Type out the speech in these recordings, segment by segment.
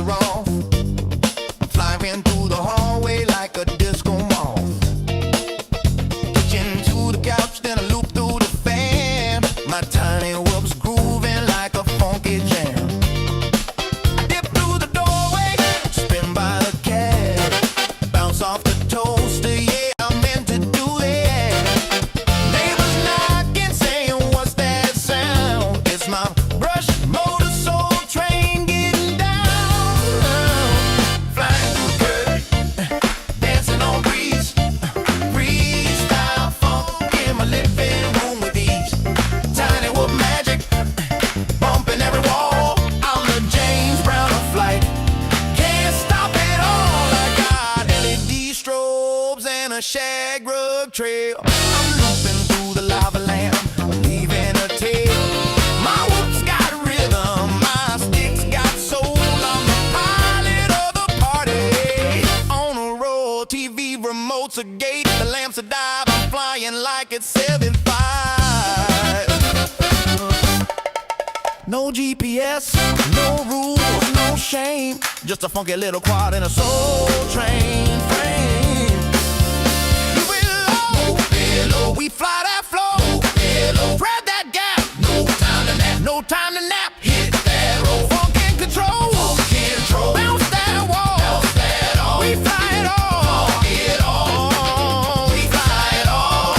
are off. Flying through the hallway like a disco moth. Hitching to the couch, then I loop through the fan. My tiny whoop's grooving like a funky jam. I dip through the doorway, spin by the cab, bounce off the toaster, yeah, I meant to do that. Neighbors knocking, saying, what's that sound? It's my brush motor soul train getting down. Flying through the curtain, dancing on breeze, freestyle funk in my living room with ease. Tiny whoop magic, bumping every wall. I'm the James Brown of flight, can't stop it all. I got LED strobes and a shag rug trail. I'm looping through the lava lamp, leaving a tail. My whoop's got rhythm, my stick's got soul. I'm the pilot of the party. On a roll, TV remote's a gate, the lamps a dive. I'm flying like it's 7.5. No GPS, no rules, no shame. Just a funky little quad in a soul train frame. You will move below, we fly that flow. Move below, thread that gap. No time to nap, no time to nap. Hit that roll, funk and control. Funk and control, bounce that wall. Bounce that all, we fly it all. It all, we fly it all.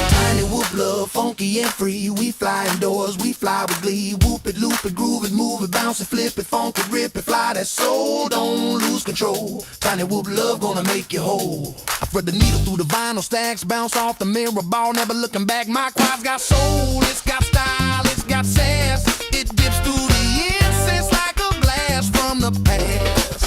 Tiny whoop love, funky and free. We fly indoors, we fly with glee. Whoop it, loop it, groove it, move it, bounce it, flip it, funk it, rip it, fly that soul, don't lose control. Tiny whoop love gonna make you whole. I thread the needle through the vinyl stacks, bounce off the mirror ball, never looking back. My quad's got soul, it's got style, it's got sass. It dips through the incense like a blast from the past.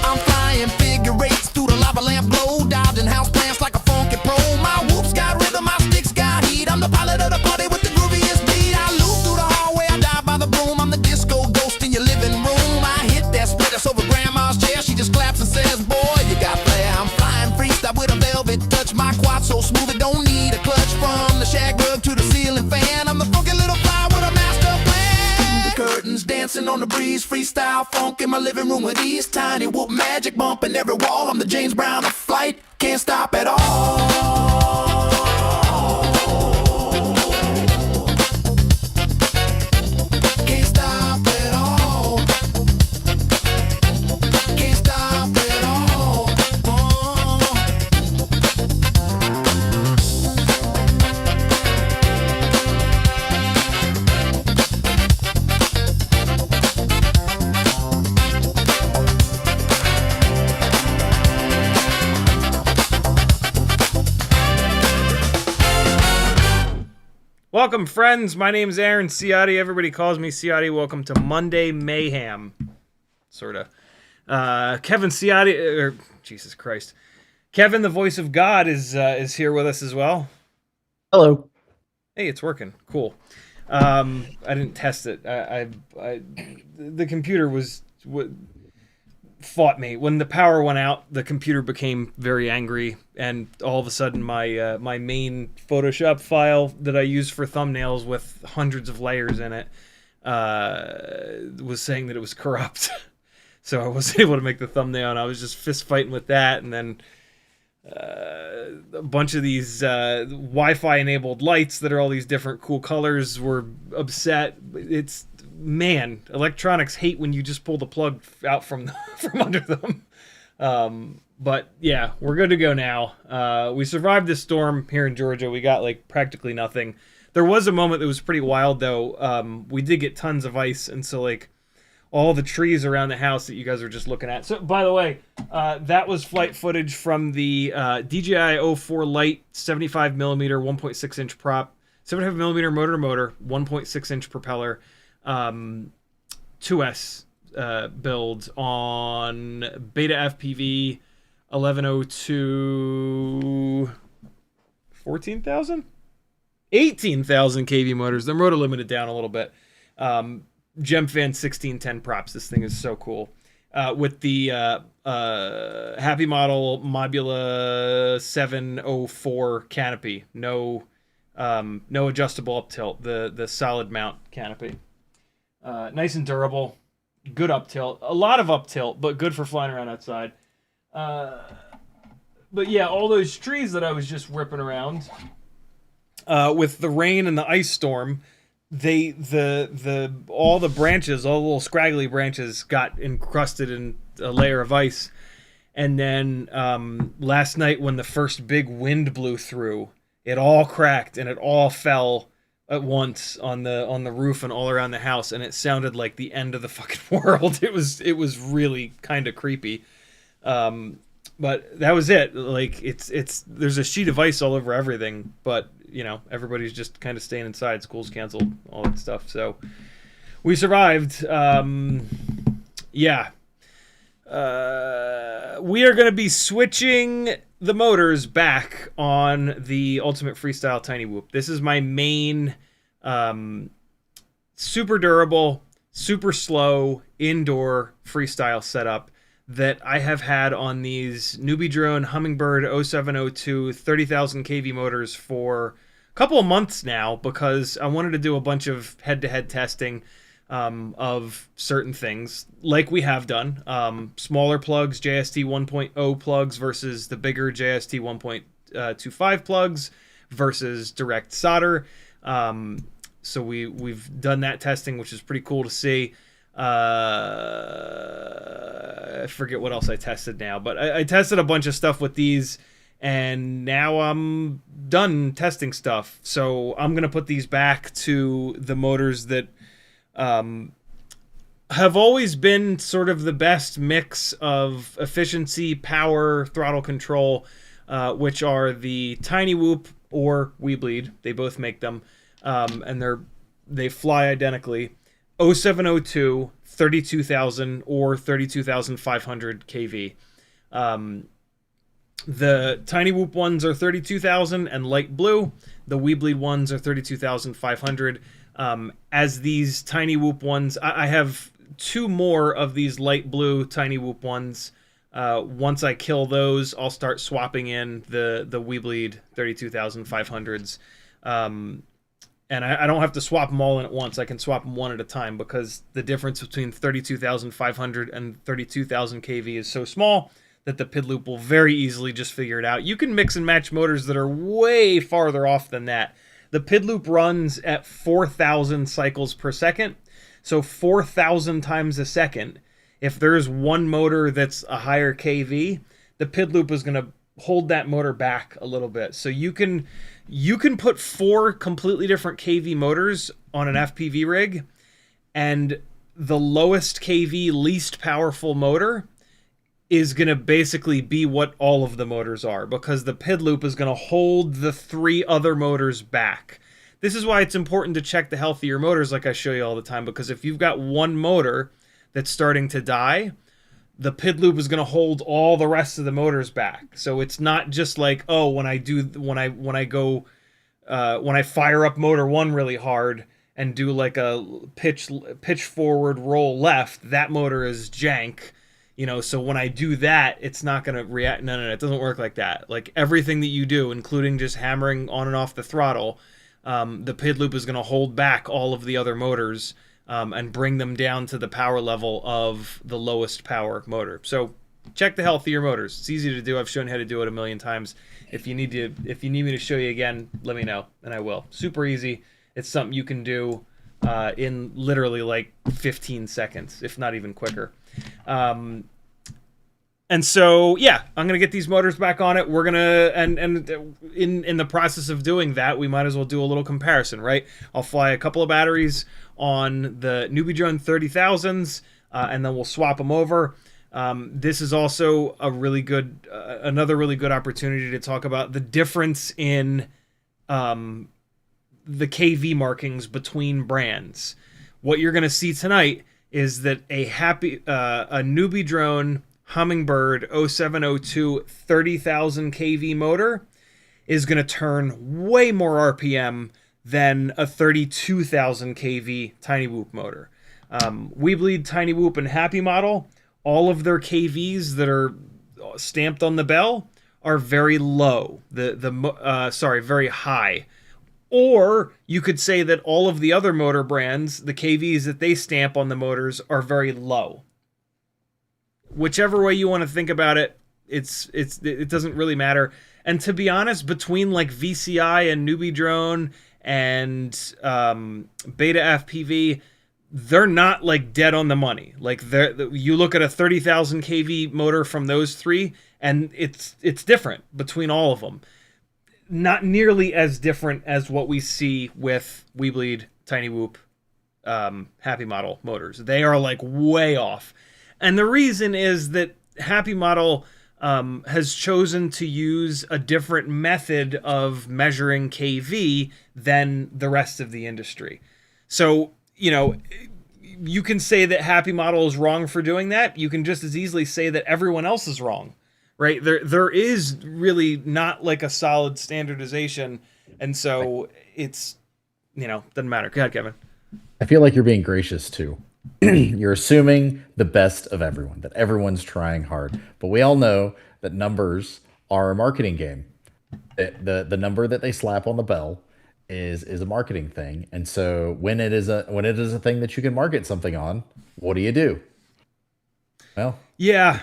I'm flying figure eights through the lava lamp glow, dodging house plants like a funky pro. My whoop's got rhythm, my stick's got heat. I'm the pilot of the party with the grooviest beat. I loop through the hallway, I dive by the broom. I'm the disco ghost in your living room. I hit that split that's over grandma's chair. She just claps and says, boy, you got flair. I'm flying freestyle with a velvet touch. My quad so smooth it don't need a clutch. From the shag rug to the ceiling fan, I'm the funky little fly with a master plan. The curtains dancing on the breeze, freestyle funk in my living room with ease. Tiny whoop magic bumping every wall. I'm the James Brown of flight, can't stop at all. Can't stop at all. Can't stop at all. Oh. Welcome, friends. My name's Aaron Ciotti. Everybody calls me Ciotti. Welcome to Monday Mayhem. Sorta. Kevin Ciotti, or Jesus Christ. Kevin, the voice of God, is here with us as well. Hello. Hey, it's working. Cool. I didn't test it. The computer fought me. When the power went out, the computer became very angry, and all of a sudden my my main Photoshop file that I use for thumbnails with hundreds of layers in it was saying that it was corrupt. So I wasn't able to make the thumbnail, and I was just fist fighting with that, and then a bunch of these Wi-Fi enabled lights that are all these different cool colors were upset. It's, man, electronics hate when you just pull the plug out from under them. But yeah, we're good to go now. We survived this storm here in Georgia. We got like practically nothing. There was a moment that was pretty wild though. We did get tons of ice, and so like all the trees around the house that you guys were just looking at. So, by the way, that was flight footage from the DJI O4 Lite 75mm 1.6 inch prop, 75mm motor, 1.6 inch propeller, 2S build on Betaflight 1102 14,000? 18,000 kV motors. They're rotor limited down a little bit. Gemfan 1610 props. This thing is so cool. With the Happy Model Mobula 704 canopy. No adjustable up tilt. The solid mount canopy. Nice and durable. Good up tilt. A lot of up tilt, but good for flying around outside. But yeah, all those trees that I was just ripping around, with the rain and the ice storm, all the branches, all the little scraggly branches got encrusted in a layer of ice. And then last night when the first big wind blew through, it all cracked and it all fell at once on the roof and all around the house, and it sounded like the end of the fucking world. It was really kind of creepy. But that was it. Like there's a sheet of ice all over everything, but you know, everybody's just kind of staying inside. School's canceled, all that stuff. So we survived. Yeah. We are going to be switching the motors back on the Ultimate Freestyle Tinywhoop. This is my main super durable, super slow indoor freestyle setup that I have had on these NewBeeDrone Hummingbird 0702 30,000 kV motors for a couple of months now, because I wanted to do a bunch of head-to-head testing of certain things, like we have done. Smaller plugs, JST 1.0 plugs versus the bigger JST 1.25 plugs versus direct solder. So we've done that testing, which is pretty cool to see. I forget what else I tested now, but I tested a bunch of stuff with these, and now I'm done testing stuff. So I'm going to put these back to the motors that have always been sort of the best mix of efficiency, power, throttle control, which are the Tinywhoop or WeBleed. They both make them, and they fly identically. 0702, 32,000 or 32,500 kV. The Tinywhoop ones are 32,000 and light blue. The WeBleed ones are 32,500. As these Tinywhoop ones, I have two more of these light blue Tinywhoop ones. Once I kill those, I'll start swapping in the WeBleed 32,500s. And I don't have to swap them all in at once. I can swap them one at a time, because the difference between 32,500 and 32,000 kV is so small that the PID loop will very easily just figure it out. You can mix and match motors that are way farther off than that. The PID loop runs at 4,000 cycles per second, so 4,000 times a second. If there's one motor that's a higher kV, the PID loop is going to hold that motor back a little bit. So you can put 4 completely different kV motors on an FPV rig, and the lowest kV, least powerful motor is going to basically be what all of the motors are, because the PID loop is going to hold the 3 other motors back. This is why it's important to check the health of your motors, like I show you all the time, because if you've got one motor that's starting to die, the PID loop is going to hold all the rest of the motors back. So it's not just like, oh, when I fire up motor 1 really hard and do like a pitch forward roll left, that motor is jank. You know, so when I do that, it's not going to react. No, it doesn't work like that. Like everything that you do, including just hammering on and off the throttle, the PID loop is going to hold back all of the other motors and bring them down to the power level of the lowest power motor. So check the health of your motors. It's easy to do. I've shown you how to do it a million times. If you need me to show you again, let me know, and I will. Super easy. It's something you can do in literally like 15 seconds, if not even quicker. And so, yeah, I'm going to get these motors back on it. We're going to, and in the process of doing that, we might as well do a little comparison, right? I'll fly a couple of batteries on the NewBeeDrone 30,000s, and then we'll swap them over. This is also a really good, another really good opportunity to talk about the difference in the KV markings between brands. What you're going to see tonight is that a NewBeeDrone Hummingbird 0702 30,000 kV motor is going to turn way more RPM than a 32,000 kV Tinywhoop motor. Weebleed, Tinywhoop, and Happy Model, all of their KVs that are stamped on the bell are very low. Very high. Or you could say that all of the other motor brands, the KVs that they stamp on the motors are very low. Whichever way you want to think about it, it doesn't really matter. And to be honest, between like VCI and NewBeeDrone and Betaflight, they're not like dead on the money. Like you look at a 30,000 kV motor from those three, and it's different between all of them. Not nearly as different as what we see with Weebleed, Tinywhoop, Happy Model motors. They are like way off. And the reason is that Happy Model has chosen to use a different method of measuring KV than the rest of the industry. So, you can say that Happy Model is wrong for doing that. You can just as easily say that everyone else is wrong, right? There is really not like a solid standardization. And so it's, doesn't matter. Go ahead, Kevin. I feel like you're being gracious too. You're assuming the best of everyone, that everyone's trying hard. But we all know that numbers are a marketing game. The number that they slap on the bell is a marketing thing. And so when it is a thing that you can market something on, what do? Well, yeah,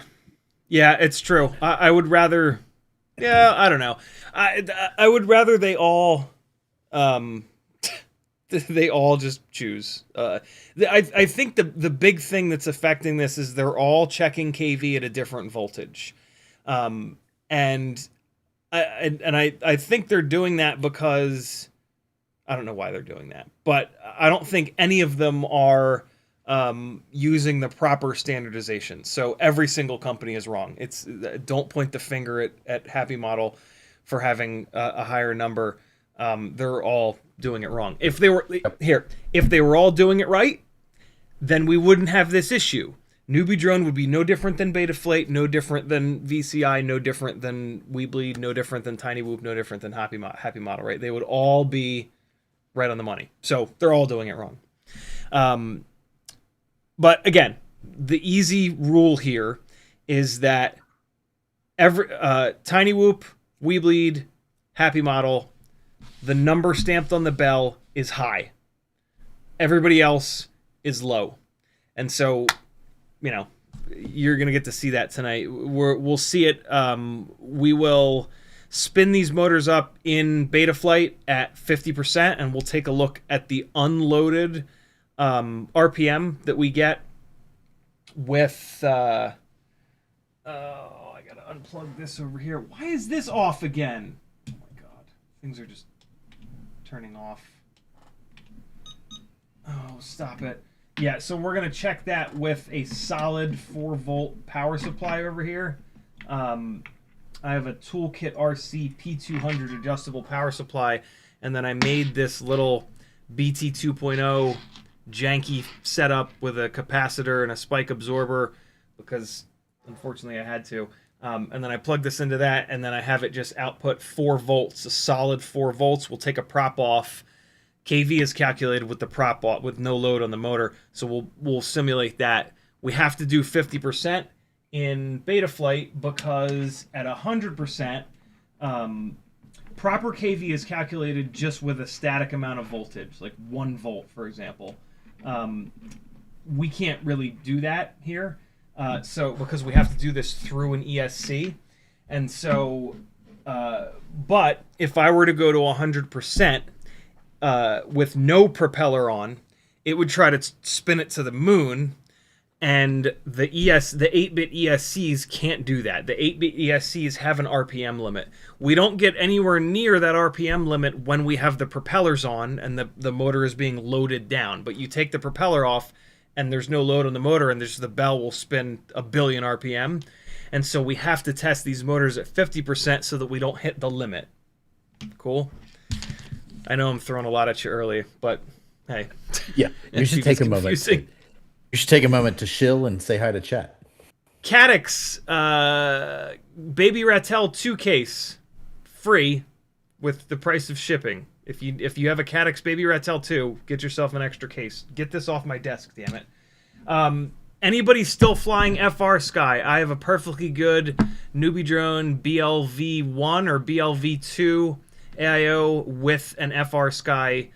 it's true. I would rather, I don't know. I would rather they all just choose. I think the big thing that's affecting this is they're all checking KV at a different voltage. And I think they're doing that because I don't know why they're doing that, but I don't think any of them are using the proper standardization. So every single company is wrong. Don't point the finger at Happy Model for having a higher number. They're all doing it wrong. If they were all doing it right, then we wouldn't have this issue. NewBeeDrone would be no different than Betaflight, no different than VCI, no different than Weebleed, no different than Tinywhoop, no different than Happy Model, right? They would all be right on the money. So they're all doing it wrong. But again, the easy rule here is that Tinywhoop, Weebleed, Happy Model, the number stamped on the bell is high. Everybody else is low. And so, you're going to get to see that tonight. We'll see it. We will spin these motors up in Betaflight at 50%, and we'll take a look at the unloaded RPM that we get with... I got to unplug this over here. Why is this off again? Oh, my God. Things are just turning off. Oh, stop it. Yeah, so we're going to check that with a solid 4-volt power supply over here. I have a Toolkit RC P200 adjustable power supply, and then I made this little BT 2.0 janky setup with a capacitor and a spike absorber because, unfortunately, I had to. And then I plug this into that, and then I have it just output 4 volts, a solid 4 volts. We'll take a prop off. KV is calculated with the prop off, with no load on the motor, so we'll simulate that. We have to do 50% in Betaflight because at 100%, proper KV is calculated just with a static amount of voltage, like 1 volt, for example. We can't really do that here, so because we have to do this through an ESC, and so, but if I were to go to 100%, with no propeller on, it would try to spin it to the moon, and the 8-bit ESCs can't do that. The 8-bit ESCs have an RPM limit. We don't get anywhere near that RPM limit when we have the propellers on and the motor is being loaded down. But you take the propeller off, and there's no load on the motor, and the bell will spin a billion RPM. And so we have to test these motors at 50% so that we don't hit the limit. Cool? I know I'm throwing a lot at you early, but hey. Yeah, you should take a moment. You should take a moment to chill and say hi to chat. Caddx, Baby Rattel 2 case, free with the price of shipping. If you have a Caddx Baby Rattel 2, get yourself an extra case. Get this off my desk, damn it. Anybody still flying FrSky? I have a perfectly good NewBeeDrone BLV1 or BLV2 AIO with an FrSky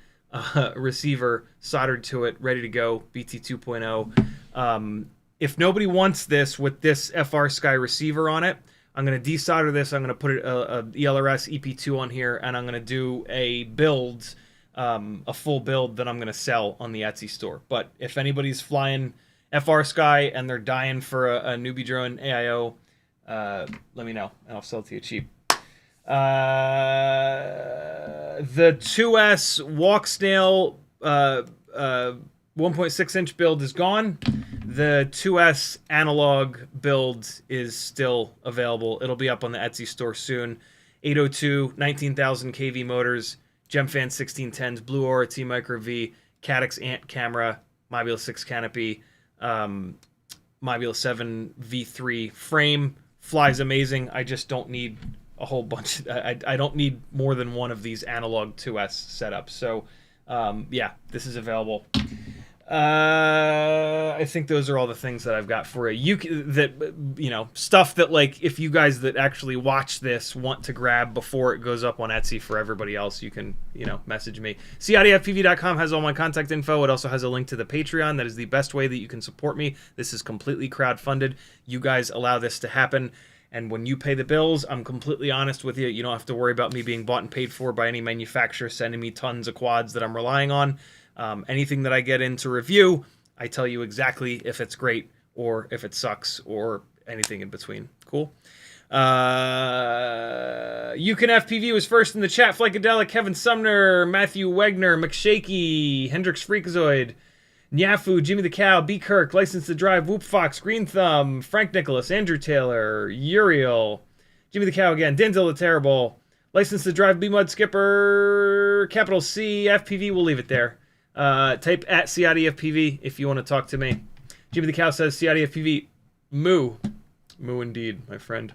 receiver soldered to it, ready to go, BT 2.0. If nobody wants this with this FrSky receiver on it, I'm going to desolder this. I'm going to put a ELRS EP2 on here, and I'm going to do a build, a full build that I'm going to sell on the Etsy store. But if anybody's flying FrSky and they're dying for a NewBeeDrone AIO, let me know, and I'll sell it to you cheap. The 2S walk snail 1.6 inch build is gone. The 2S analog build is still available. It'll be up on the Etsy store soon. 802, 19,000 kV motors, Gemfan 1610s, Blue Aura T Micro V, Caddx Ant camera, Mobula 6 canopy, Mobula 7 V3 frame. Flies amazing. I just don't need a whole bunch. I don't need more than one of these analog 2S setups. So, yeah, this is available. I think those are all the things that I've got for you. Stuff that, like, if you guys that actually watch this want to grab before it goes up on Etsy for everybody else, you can, message me. CiottiFPV.com has all my contact info. It also has a link to the Patreon. That is the best way that you can support me. This is completely crowdfunded. You guys allow this to happen. And when you pay the bills, I'm completely honest with you. You don't have to worry about me being bought and paid for by any manufacturer sending me tons of quads that I'm relying on. Anything that I get into review, I tell you exactly if it's great or if it sucks or anything in between. Cool. FPV was first in the chat. Flycadelic, Kevin Sumner, Matthew Wegner, McShaky, Hendrix Freakazoid, Nyafu, Jimmy the Cow, B. Kirk, License to Drive, Whoop Fox, Green Thumb, Frank Nicholas, Andrew Taylor, Uriel, Jimmy the Cow again, Denzel the Terrible, License to Drive, B. Mud Skipper, capital C, FPV, we'll leave it there. Type at CiottiFPV if you want to talk to me. Jimmy the Cow says CiottiFPV, moo. Moo indeed, my friend.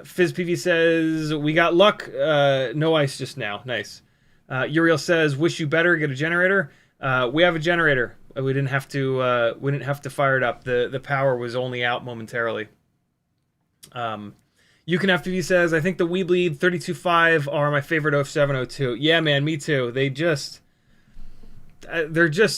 FizzPV says, we got luck, no ice just now. Nice. Uriel says, wish you better, get a generator. We have a generator. We didn't have to fire it up. The power was only out momentarily. FPV says, I think the Weebleed 32.5 are my favorite 0702. Yeah, man, me too. They're just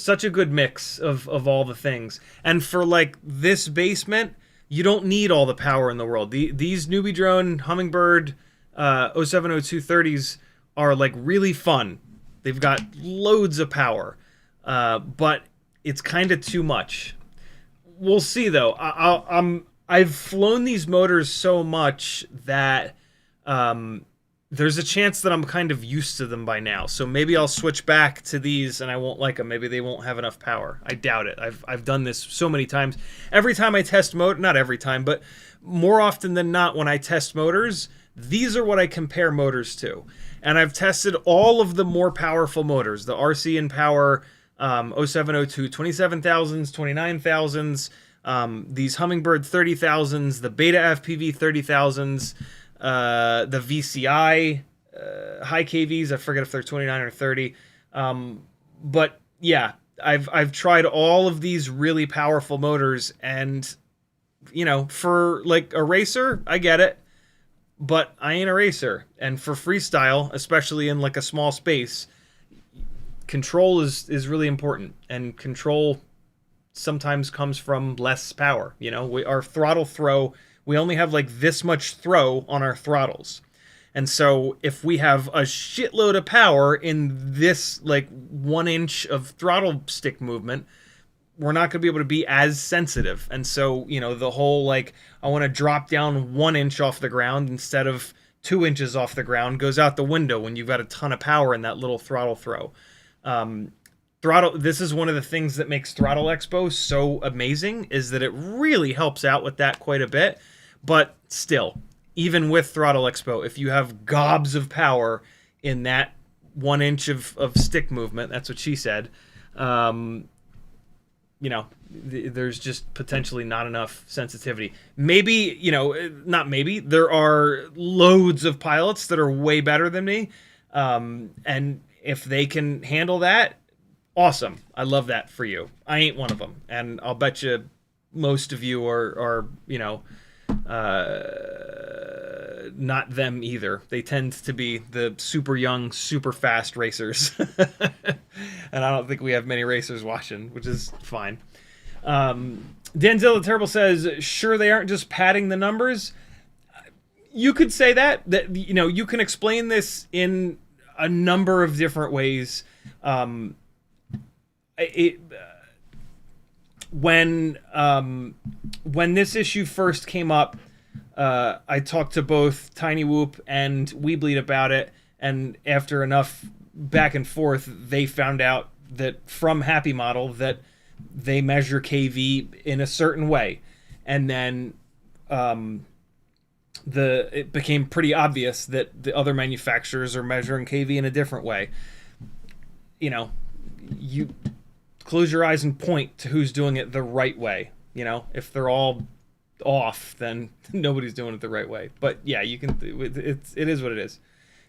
such a good mix of all the things. And for like this basement, you don't need all the power in the world. These NewBeeDrone Hummingbird 0702 30s are like really fun. They've got loads of power, but it's kind of too much. We'll see though. I've flown these motors so much that there's a chance that I'm kind of used to them by now. So maybe I'll switch back to these and I won't like them. Maybe they won't have enough power. I doubt it. I've done this so many times. Every time I test not every time, but more often than not when I test motors, these are what I compare motors to. And I've tested all of the more powerful motors, the RC and Power 0702 27,000s, 29,000s, these Hummingbird 30,000s, the Beta FPV 30,000s, the VCI high KVs. I forget if they're 29 or 30. But yeah, I've tried all of these really powerful motors, and for like a racer, I get it. But I ain't a racer, and for freestyle, especially in like a small space, control is really important, and control sometimes comes from less power. Our throttle throw, we only have like this much throw on our throttles, and so if we have a shitload of power in this like 1 inch of throttle stick movement, we're not going to be able to be as sensitive. And so, the whole, like, I want to drop down 1 inch off the ground instead of 2 inches off the ground goes out the window when you've got a ton of power in that little throttle throw. Throttle, this is one of the things that makes Throttle Expo so amazing, is that it really helps out with that quite a bit. But still, even with Throttle Expo, if you have gobs of power in that 1 inch of stick movement, that's what she said, you know, there's just potentially not enough sensitivity. Maybe, you know, not maybe, there are loads of pilots that are way better than me. And if they can handle that, awesome. I love that for you. I ain't one of them. And I'll bet you most of you are you know, not them either. They tend to be the super young, super fast racers. And I don't think we have many racers watching, which is fine. Denzel the Terrible says, sure they aren't just padding the numbers. You could say that, you know, you can explain this in a number of different ways. When this issue first came up, I talked to both Tinywhoop and Weebleed about it, and after enough back and forth, they found out that from Happy Model that they measure KV in a certain way, and then it became pretty obvious that the other manufacturers are measuring KV in a different way. You know, you close your eyes and point to who's doing it the right way. You know, if they're all off, then nobody's doing it the right way. But yeah, you can. It is what it is.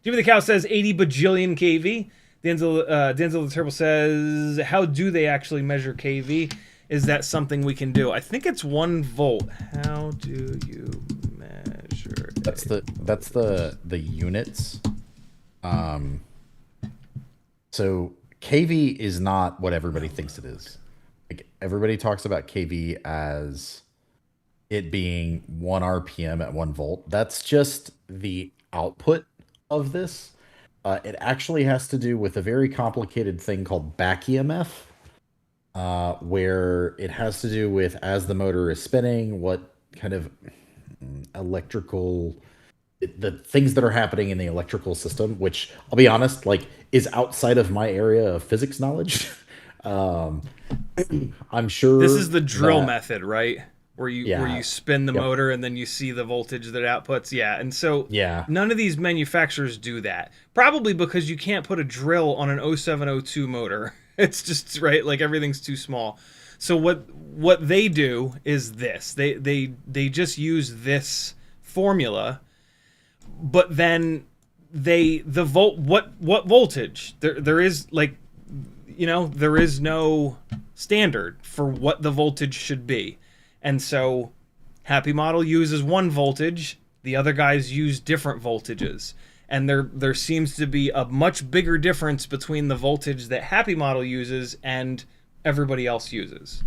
Jimmy the Cow says 80 bajillion KV. Denzel the Terrible says, how do they actually measure KV? Is that something we can do? I think it's 1 volt. How do you measure? That's the units. So KV is not what everybody thinks it is. Like, everybody talks about KV as it being 1 RPM at 1 volt. That's just the output of this. It actually has to do with a very complicated thing called back EMF, where it has to do with, as the motor is spinning, what kind of electrical, the things that are happening in the electrical system, which I'll be honest, like, is outside of my area of physics knowledge. I'm sure this is the drill method, right? Where you spin the Yep. motor and then you see the voltage that it outputs. Yeah, and so Yeah. none of these manufacturers do that. Probably because you can't put a drill on an 0702 motor. It's just, right, like, everything's too small. So what they do is this. They just use this formula, but then what voltage? There is, like, you know, there is no standard for what the voltage should be. And so Happy Model uses 1 voltage, the other guys use different voltages. And there seems to be a much bigger difference between the voltage that Happy Model uses and everybody else uses.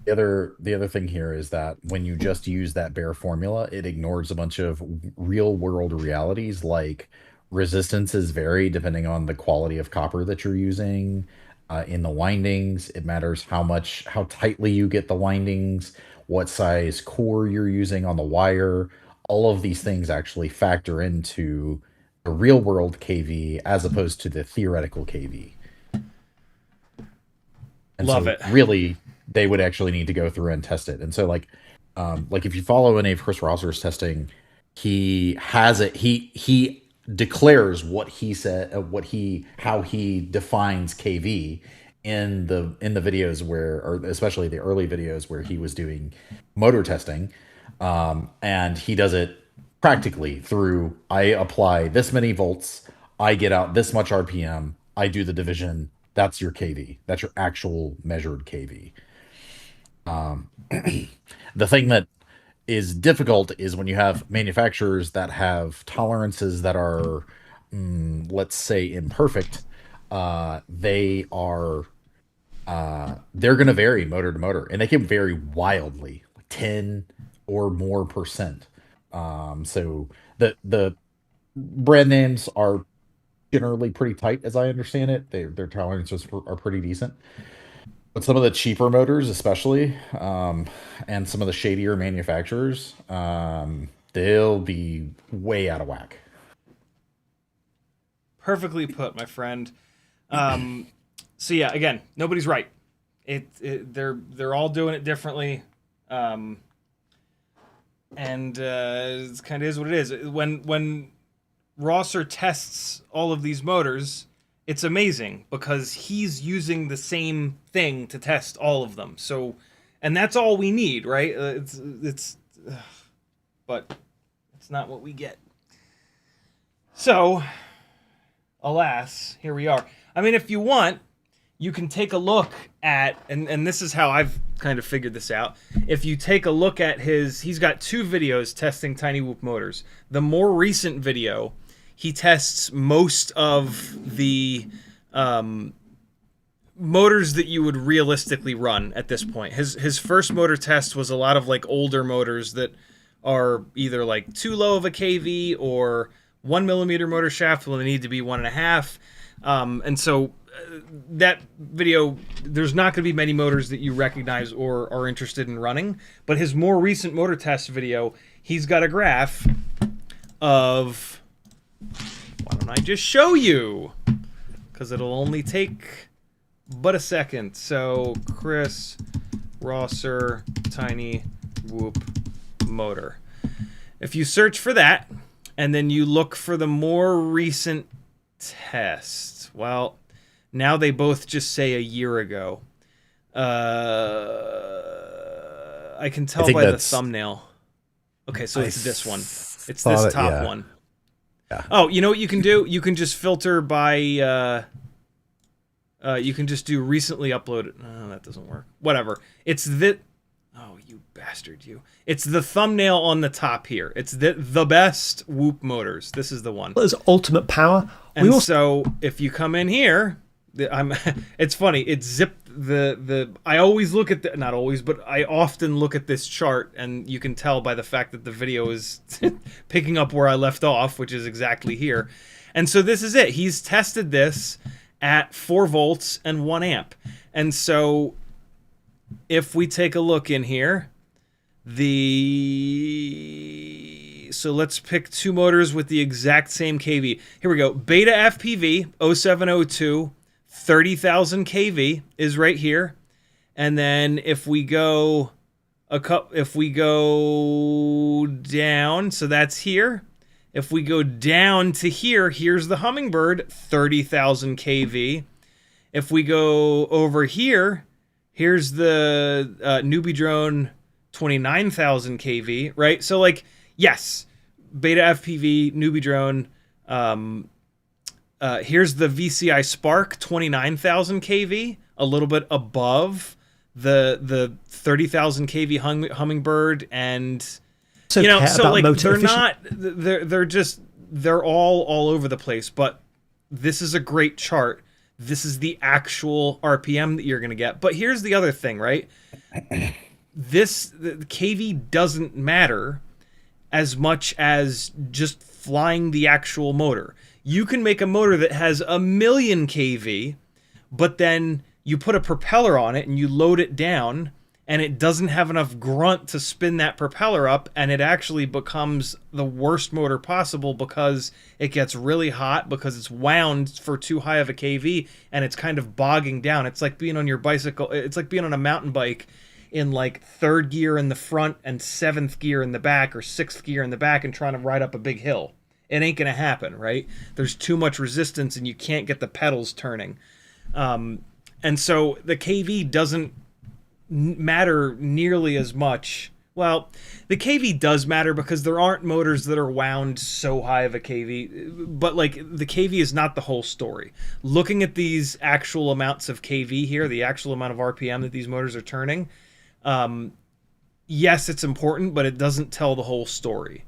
The other thing here is that when you just use that bare formula, it ignores a bunch of real world realities, like resistances vary depending on the quality of copper that you're using. In the windings, it matters how tightly you get the windings, what size core you're using on the wire. All of these things actually factor into the real world KV as opposed to the theoretical KV. And Love so it. Really, they would actually need to go through and test it. And so, like if you follow any of Chris Rosser's testing, he has it. He declares what he said, how he defines KV in the videos or especially the early videos where he was doing motor testing, and he does it practically through, I apply this many volts, I get out this much RPM, I do the division. That's your KV. That's your actual measured KV. The thing that is difficult is when you have manufacturers that have tolerances that are, let's say, imperfect. They're going to vary motor to motor, and they can vary wildly, like 10 or more percent. So the brand names are generally pretty tight, as I understand it. Their tolerances are pretty decent. But some of the cheaper motors, especially, and some of the shadier manufacturers, they'll be way out of whack. Perfectly put, my friend. So yeah, again, nobody's right. They're all doing it differently. And it kind of is what it is. When Rosser tests all of these motors, it's amazing because he's using the same thing to test all of them. So, and that's all we need, right? But it's not what we get. So, alas, here we are. I mean, if you want, you can take a look at, and this is how I've kind of figured this out. If you take a look at he's got 2 videos testing Tinywhoop motors. The more recent video, he tests most of the motors that you would realistically run at this point. His first motor test was a lot of like older motors that are either like too low of a KV or 1 millimeter motor shaft when they need to be 1.5. And so that video, there's not going to be many motors that you recognize or are interested in running. But his more recent motor test video, he's got a graph of, why don't I just show you? Because it'll only take but a second. So Chris Rosser Tinywhoop motor. If you search for that, and then you look for the more recent test, well, now they both just say a year ago. I can tell by the thumbnail. Okay, so it's this one. It's this top one. Yeah. Oh, you know what you can do? You can just filter by... you can just do recently uploaded. No, that doesn't work. Whatever. It's the... Oh, you bastard, you. It's the thumbnail on the top here. It's the best Whoop motors. This is the one. There's ultimate power. And so if you come in here, it's funny. It's zipped I always look at not always, but I often look at this chart, and you can tell by the fact that the video is picking up where I left off, which is exactly here. And so this is it. He's tested this at 4 volts and 1 amp. And so if we take a look in here, so let's pick 2 motors with the exact same KV. Here we go. Betaflight 0702, 30,000 kV is right here. And then if we go down, so that's here. If we go down to here, here's the Hummingbird, 30,000 kV. If we go over here, here's the NewBeeDrone, 29,000 kV, right? So like, yes, Betaflight, NewBeeDrone. Here's the VCI Spark, 29,000 kV, a little bit above the 30,000 kV Hummingbird, and so like they're all over the place. But this is a great chart. This is the actual RPM that you're going to get. But here's the other thing, right? The KV doesn't matter as much as just flying the actual motor. You can make a motor that has 1,000,000 kV, but then you put a propeller on it and you load it down, and it doesn't have enough grunt to spin that propeller up, and it actually becomes the worst motor possible because it gets really hot because it's wound for too high of a KV, and it's kind of bogging down. It's like being on your bicycle. It's like being on a mountain bike in like 3rd gear in the front and 7th gear in the back, or 6th gear in the back, and trying to ride up a big hill. It ain't gonna happen, right? There's too much resistance and you can't get the pedals turning. And so the KV doesn't matter nearly as much. Well, the KV does matter because there aren't motors that are wound so high of a KV, but like the KV is not the whole story. Looking at these actual amounts of KV here, the actual amount of RPM that these motors are turning, yes, it's important, but it doesn't tell the whole story.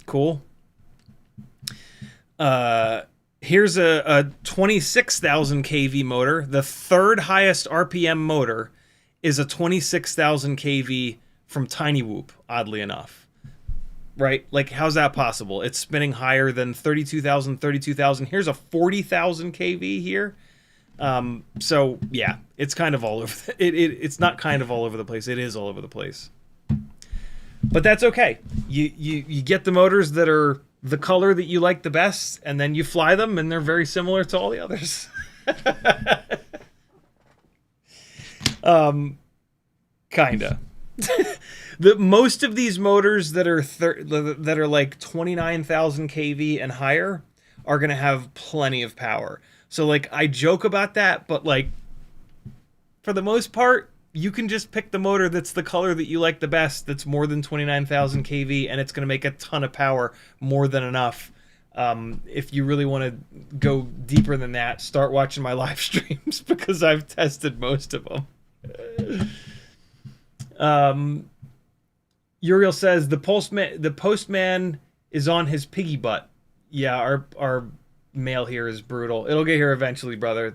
Cool. Here's a 26,000 kV motor. The 3rd highest RPM motor is a 26,000 kV from Tinywhoop, oddly enough. Right? Like, how's that possible? It's spinning higher than 32,000, 32,000. Here's a 40,000 kV here. So, yeah, it's kind of all over. It's not kind of all over the place. It is all over the place. But that's okay. You get the motors that are the color that you like the best, and then you fly them, and they're very similar to all the others. Kinda. Most of these motors that are like 29,000 kV and higher are gonna have plenty of power. So like I joke about that, but like for the most part, you can just pick the motor that's the color that you like the best, that's more than 29,000 kV, and it's gonna make a ton of power, more than enough. If you really want to go deeper than that, start watching my live streams because I've tested most of them. Uriel says the postman is on his piggy butt. Yeah, our mail here is brutal. It'll get here eventually, brother.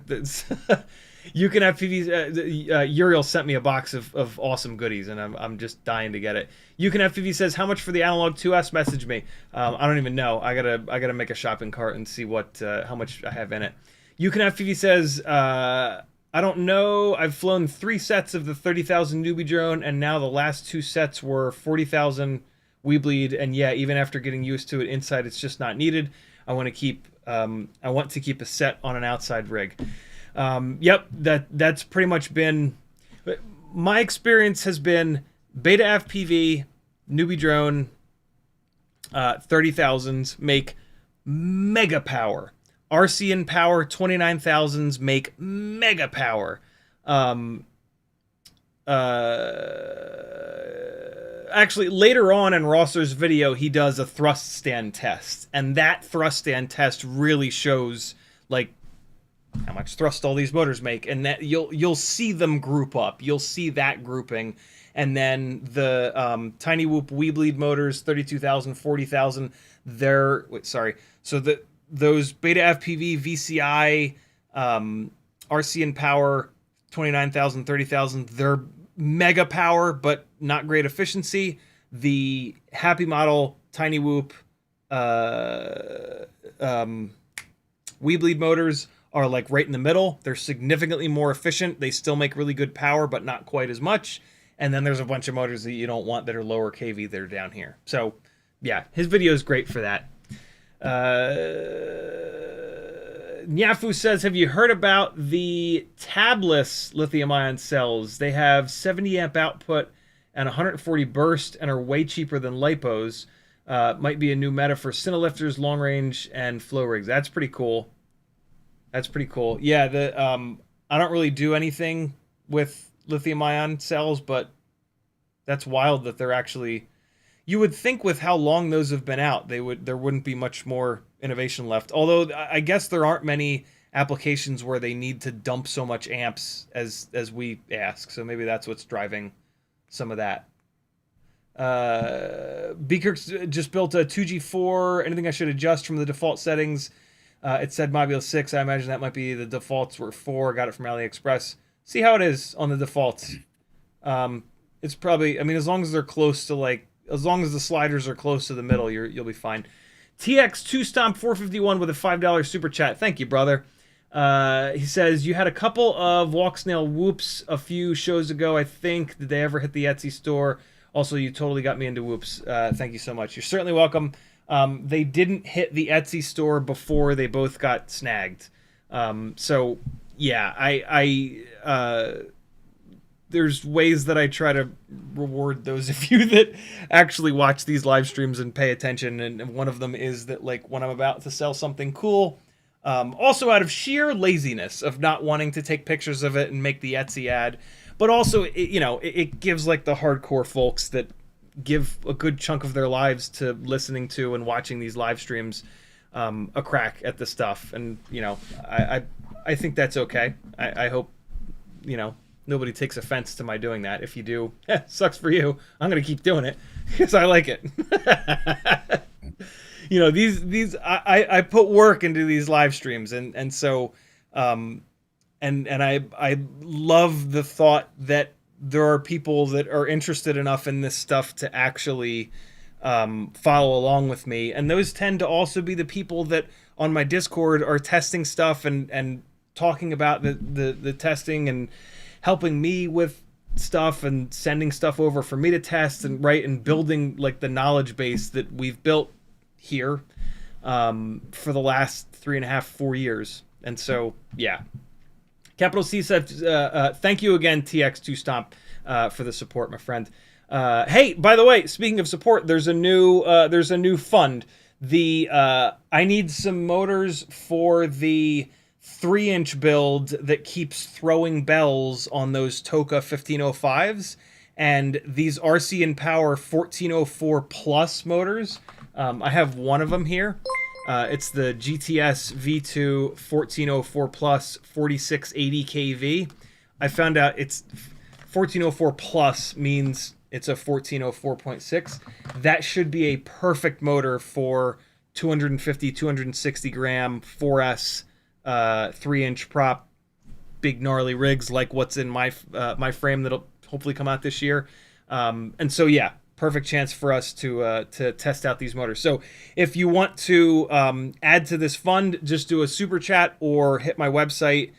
You can have PVs. Uriel sent me a box of awesome goodies, and I'm just dying to get it. You can have PV says, how much for the Analog 2S? Message me. I don't even know. I gotta make a shopping cart and see what how much I have in it. You can have PV says, I don't know. I've flown 3 sets of the 30,000 NewBeeDrone, and now the last 2 sets were 40,000 Weebleed, and yeah, even after getting used to it inside, it's just not needed. I want to keep a set on an outside rig. Yep, that's pretty much been my experience. Has been Betaflight, NewBeeDrone, 30,000s make mega power. RCN power 29,000s make mega power. Actually, later on in Rosser's video, he does a thrust stand test, and that thrust stand test really shows like how much thrust all these motors make, and that you'll see them group up. You'll see that grouping, and then the Tinywhoop Weebleed motors, 32,000, 40,000. So those Betaflight VCI RCN power 29,000, 30,000. They're mega power, but not great efficiency. The Happy Model Tinywhoop Weebleed motors are like right in the middle. They're significantly more efficient. They still make really good power, but not quite as much. And then there's a bunch of motors that you don't want that are lower kV that are down here. So yeah, his video is great for that. Nyafu says, have you heard about the tabless lithium-ion cells? They have 70 amp output and 140 burst and are way cheaper than lipos. Might be a new meta for cinelifters, long range, and flow rigs. That's pretty cool. That's pretty cool. Yeah, I don't really do anything with lithium-ion cells, but that's wild that they're actually... You would think with how long those have been out, there wouldn't be much more innovation left. Although I guess there aren't many applications where they need to dump so much amps as we ask. So maybe that's what's driving some of that. Beaker just built a 2G4. Anything I should adjust from the default settings? It said Module 6. I imagine that might be the defaults were 4. Got it from AliExpress. See how it is on the defaults. It's probably, I mean, as long as they're close to like, as long as the sliders are close to the middle, you'll be fine. TX2 Stomp 451 with a $5 super chat. Thank you, brother. He says, you had a couple of walk snail whoops a few shows ago, I think. Did they ever hit the Etsy store? Also, you totally got me into whoops. Thank you so much. You're certainly welcome. They didn't hit the Etsy store before they both got snagged. So, yeah, there's ways that I try to reward those of you that actually watch these live streams and pay attention. And one of them is that, like, when I'm about to sell something cool, also out of sheer laziness of not wanting to take pictures of it and make the Etsy ad, but also, it gives, like, the hardcore folks that give a good chunk of their lives to listening to and watching these live streams a crack at the stuff. And, I think that's okay. I hope, nobody takes offense to my doing that. If you do, sucks for you. I'm going to keep doing it because I like it. I put work into these live streams. And so, and I love the thought that there are people that are interested enough in this stuff to actually follow along with me. And those tend to also be the people that on my Discord are testing stuff and talking about the testing and helping me with stuff and sending stuff over for me to test and write and building like the knowledge base that we've built here for the last 3.5-4 years. And so, yeah. Capital C said, thank you again, TX2 Stomp, for the support, my friend. Hey, by the way, speaking of support, there's a new fund. I need some motors for the 3-inch build that keeps throwing bells on those Toka 1505s, and these RC and Power 1404 Plus motors. I have one of them here. It's the GTS V2 1404 Plus 4680 kV. I found out it's 1404 Plus means it's a 1404.6. That should be a perfect motor for 250, 260 gram 4S 3-inch prop, big gnarly rigs like what's in my frame that'll hopefully come out this year. And so yeah, perfect chance for us to test out these motors. So if you want to add to this fund, just do a super chat or hit my website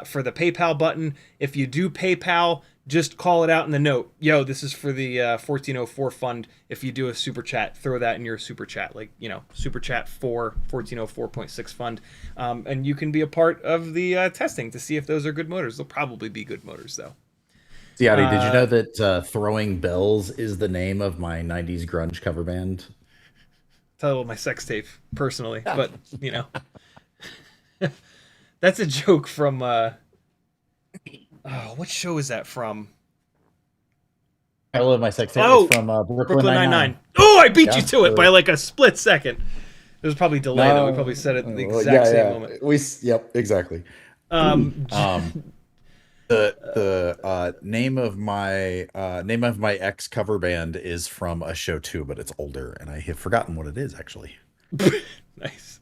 for the PayPal button. If you do PayPal, just call it out in the note. Yo, this is for the 1404 fund. If you do a super chat, throw that in your super chat, like, super chat for 1404.6 fund. And you can be a part of the testing to see if those are good motors. They'll probably be good motors, though. Ciotti, did you know that Throwing Bells is the name of my 90s grunge cover band? Title of my sex tape, personally. But, that's a joke from... what show is that from? Title of my sex tape is from Brooklyn Nine-Nine. Oh, I beat you to it by like a split second. It was probably delayed. No, we probably said it at the exact same moment. Yep, exactly. The name of my ex cover band is from a show too, but it's older, and I have forgotten what it is actually. Nice.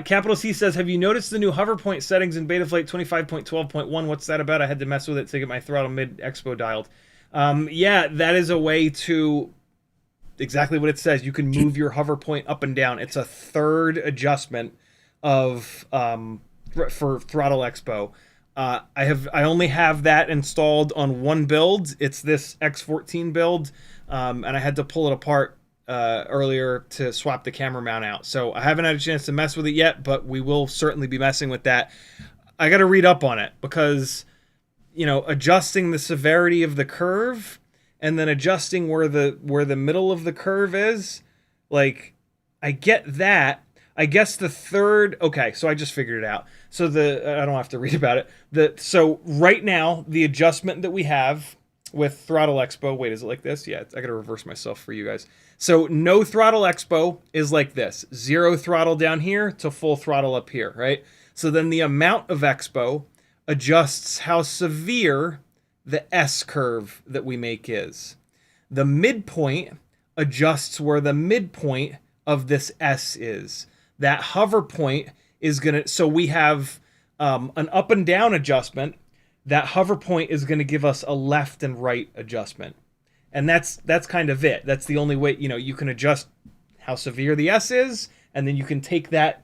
Capital C says, have you noticed the new hover point settings in Betaflight 25.12.1? What's that about? I had to mess with it to get my throttle mid-expo dialed. Yeah, that is a way to... Exactly what it says. You can move your hover point up and down. It's a third adjustment of for Throttle Expo. I only have that installed on one build. It's this X14 build, and I had to pull it apart earlier to swap the camera mount out. So I haven't had a chance to mess with it yet, but we will certainly be messing with that. I got to read up on it because, adjusting the severity of the curve and then adjusting where the middle of the curve is, like, I get that. I guess the third, okay, so I just figured it out. So I don't have to read about it. So right now, the adjustment that we have with Throttle Expo, wait, is it like this? Yeah, I got to reverse myself for you guys. So no Throttle Expo is like this. 0 throttle down here to full throttle up here, right? So then the amount of Expo adjusts how severe the S curve that we make is. The midpoint adjusts where the midpoint of this S is. That hover point is going to... So we have an up and down adjustment. That hover point is going to give us a left and right adjustment. And that's kind of it. That's the only way, you can adjust how severe the S is, and then you can take that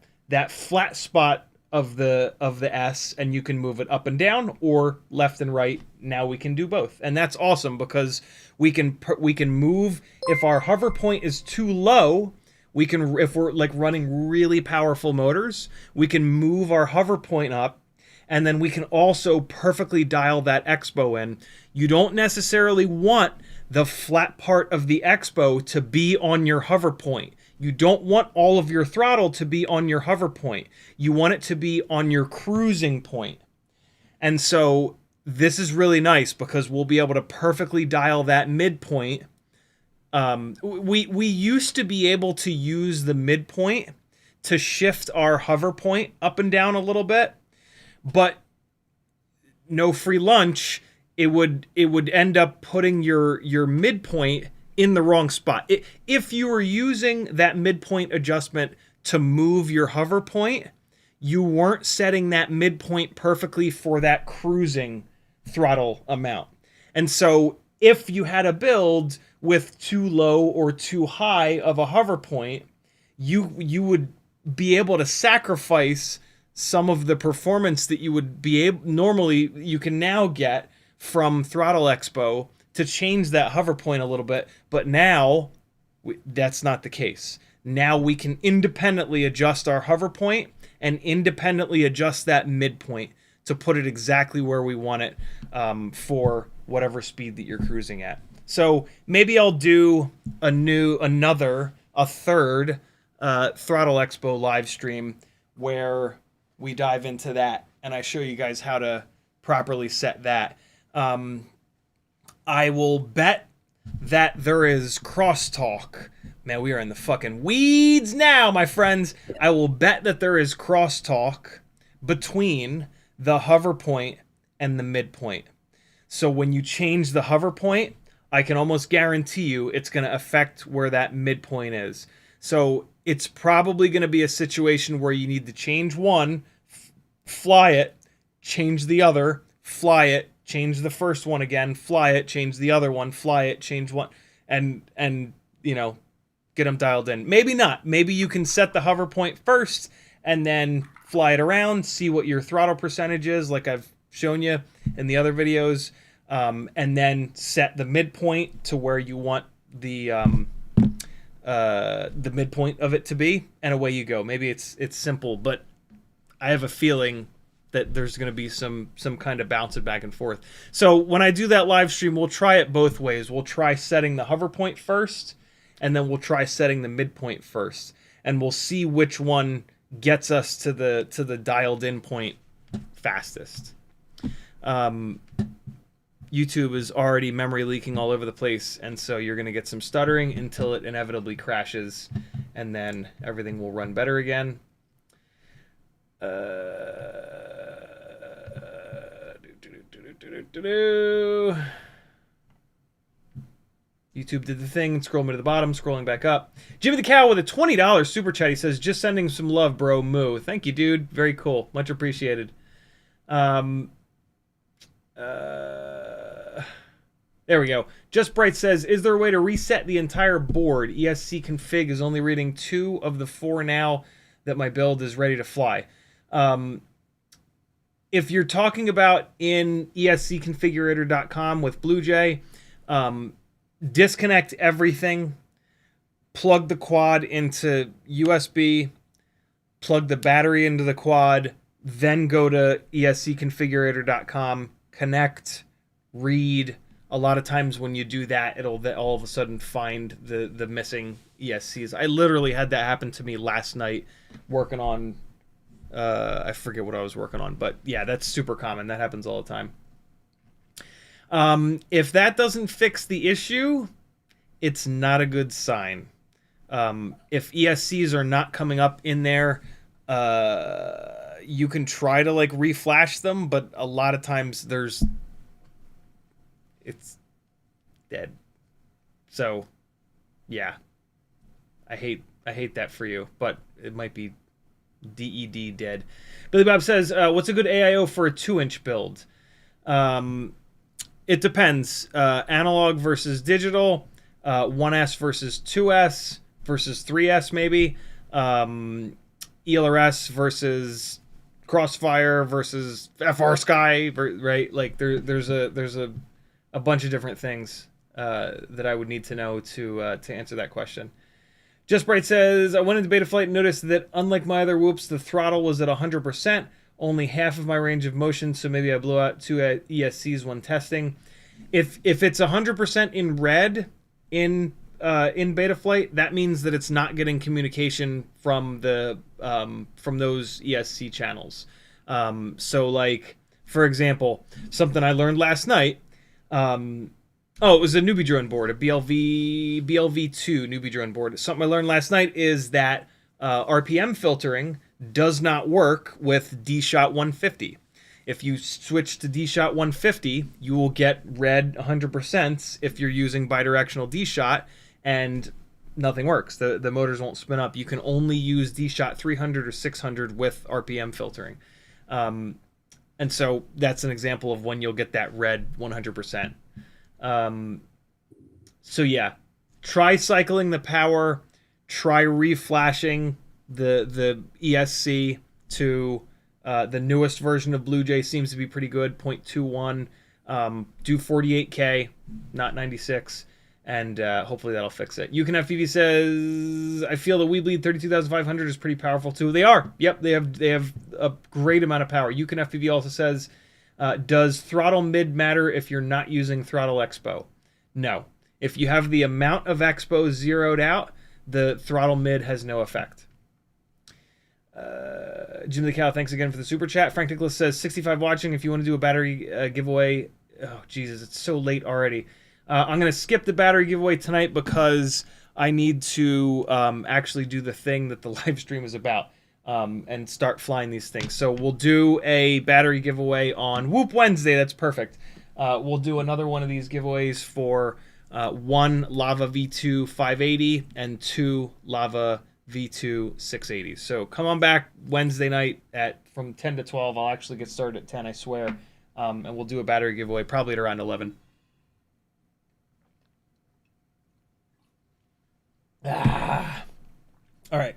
flat spot of the S and you can move it up and down or left and right. Now we can do both. And that's awesome because we can move if our hover point is too low. We can, if we're like running really powerful motors, we can move our hover point up, and then we can also perfectly dial that expo in. You don't necessarily want the flat part of the expo to be on your hover point. You don't want all of your throttle to be on your hover point. You want it to be on your cruising point. And so this is really nice because we'll be able to perfectly dial that midpoint. We used to be able to use the midpoint to shift our hover point up and down a little bit, but no free lunch, it would end up putting your midpoint in the wrong spot. If you were using that midpoint adjustment to move your hover point, you weren't setting that midpoint perfectly for that cruising throttle amount. And so if you had a build with too low or too high of a hover point, you would be able to sacrifice some of the performance that you would be able normally you can now get from Throttle Expo to change that hover point a little bit, but now that's not the case. Now we can independently adjust our hover point and independently adjust that midpoint to put it exactly where we want it for whatever speed that you're cruising at. So maybe I'll do a third Throttle Expo live stream where we dive into that and I show you guys how to properly set that. I will bet that there is crosstalk. Man, we are in the fucking weeds now, my friends. I will bet that there is crosstalk between the hover point and the midpoint. So when you change the hover point, I can almost guarantee you it's going to affect where that midpoint is. So it's probably going to be a situation where you need to change one, fly it, change the other, fly it, change the first one again, fly it, change the other one, fly it, change one, and you know, get them dialed in. Maybe not. Maybe you can set the hover point first and then fly it around, see what your throttle percentage is, like I've shown you in the other videos, and then set the midpoint to where you want the midpoint of it to be, and away you go. Maybe it's simple, but I have a feeling that there's going to be some kind of bouncing back and forth. So when I do that live stream, we'll try it both ways. We'll try setting the hover point first, and then we'll try setting the midpoint first, and we'll see which one gets us to the dialed in point fastest. YouTube is already memory leaking all over the place, and so you're going to get some stuttering until it inevitably crashes, and then everything will run better again. YouTube did the thing. Scroll me to the bottom. Scrolling back up. Jimmy the Cow with a $20 super chat. He says, "Just sending some love, bro. Moo." Thank you, dude. Very cool. Much appreciated. There we go. Just Bright says, "Is there a way to reset the entire board? ESC config is only reading 2 of the 4 now that my build is ready to fly." If you're talking about in escconfigurator.com with BlueJay, disconnect everything, plug the quad into USB, plug the battery into the quad, then go to escconfigurator.com, connect, read. A lot of times when you do that, it'll all of a sudden find the missing ESCs. I literally had that happen to me last night working on, I forget what I was working on, but yeah, that's super common. That happens all the time. If that doesn't fix the issue, it's not a good sign. If ESCs are not coming up in there, you can try to like reflash them, but a lot of times it's dead. So yeah, I hate that for you, but it might be DED dead. Billy Bob says, "What's a good AIO for a 2-inch build?" It depends. Analog versus digital, 1S versus 2S versus 3S maybe, ELRS versus Crossfire versus FrSky, right? Like there's a bunch of different things that I would need to know to answer that question. Just Bright says, "I went into Betaflight and noticed that unlike my other whoops, the throttle was at 100%, only half of my range of motion, so maybe I blew out 2 ESCs when testing." If it's 100% in red in Betaflight, that means that it's not getting communication from the from those ESC channels. So like, for example, something I learned last night. It was a NewBeeDrone board, a BLV2 NewBeeDrone board. Something I learned last night is that RPM filtering does not work with D-Shot 150. If you switch to D-Shot 150, you will get red 100% if you're using bidirectional D-Shot, and nothing works. The motors won't spin up. You can only use D-Shot 300 or 600 with RPM filtering. And so that's an example of when you'll get that red 100%. So yeah, try cycling the power, try reflashing the ESC to the newest version of BlueJay. Seems to be pretty good, 0.21. Do 48K, not 96, and hopefully that'll fix it. UFSTW says, I feel the Weebleed 32,500 is pretty powerful too. They are. Yep, they have a great amount of power. UFSTW also says, does throttle mid matter if you're not using throttle expo? No. If you have the amount of expo zeroed out, the throttle mid has no effect. Jim the Cow, thanks again for the super chat. Frank Nicholas says, 65 watching. If you want to do a battery giveaway, oh Jesus, it's so late already. I'm going to skip the battery giveaway tonight because I need to actually do the thing that the live stream is about and start flying these things. So we'll do a battery giveaway on Whoop Wednesday. That's perfect. We'll do another one of these giveaways for 1 Lava V2 580 and 2 Lava V2 680. So come on back Wednesday night from 10 to 12. I'll actually get started at 10, I swear. And we'll do a battery giveaway probably at around 11. All right.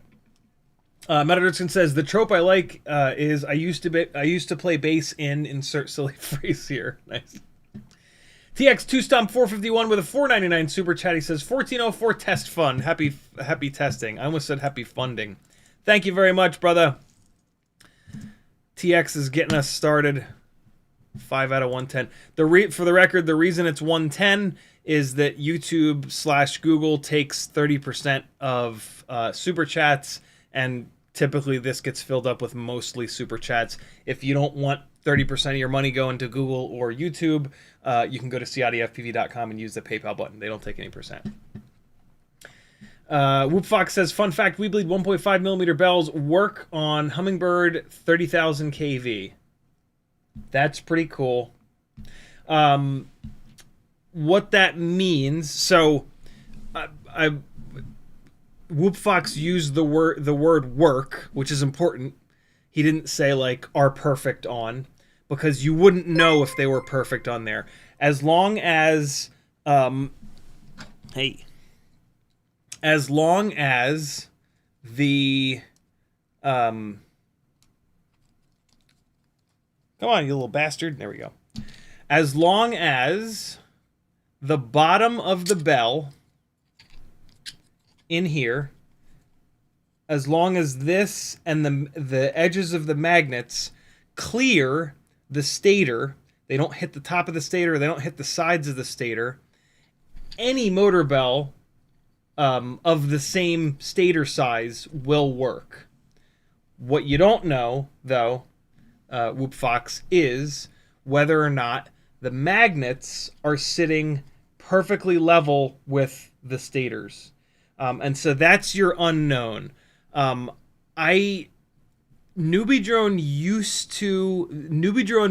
Metadurson says the trope I like is I used to play bass in insert silly phrase here. Nice. TX2 Stomp 451 with a $4.99 super chat. He says 1404 test fun. Happy testing. I almost said happy funding. Thank you very much, brother. TX is getting us started. 5 out of 110. For the record, the reason it's 110 is that YouTube/Google takes 30% of super chats, and typically this gets filled up with mostly super chats. If you don't want 30% of your money going to Google or YouTube, you can go to CiottiFPV.com and use the PayPal button. They don't take any percent. Whoop Fox says, fun fact, Weebleed 1.5 millimeter bells work on Hummingbird 30,000 kV. That's pretty cool. What that means, so Whoop Fox used the word work, which is important. He didn't say like are perfect on, because you wouldn't know if they were perfect on there. As long as as long as the come on, you little bastard. There we go. As long as the bottom of the bell in here, as long as this and the edges of the magnets clear the stator, they don't hit the top of the stator, they don't hit the sides of the stator, any motor bell of the same stator size will work. What you don't know, though, Whoop Fox, is whether or not the magnets are sitting perfectly level with the stators. And so that's your unknown. NewBeeDrone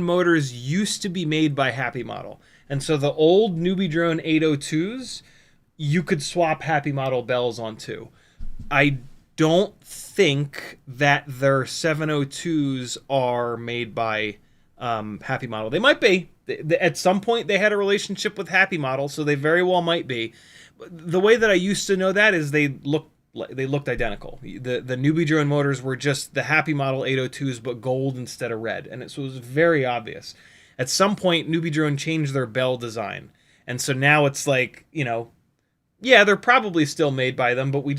motors used to be made by Happy Model. And so the old NewBeeDrone 802s, you could swap Happy Model bells onto. I don't think that their 702s are made by Happy Model. They might be. At some point they had a relationship with Happy Model, so they very well might be. The way that I used to know that is they looked identical. The NewBeeDrone motors were just the Happy Model 802s, but gold instead of red, and it was very obvious. At some point, NewBeeDrone changed their bell design, and so now it's like, yeah, they're probably still made by them, but we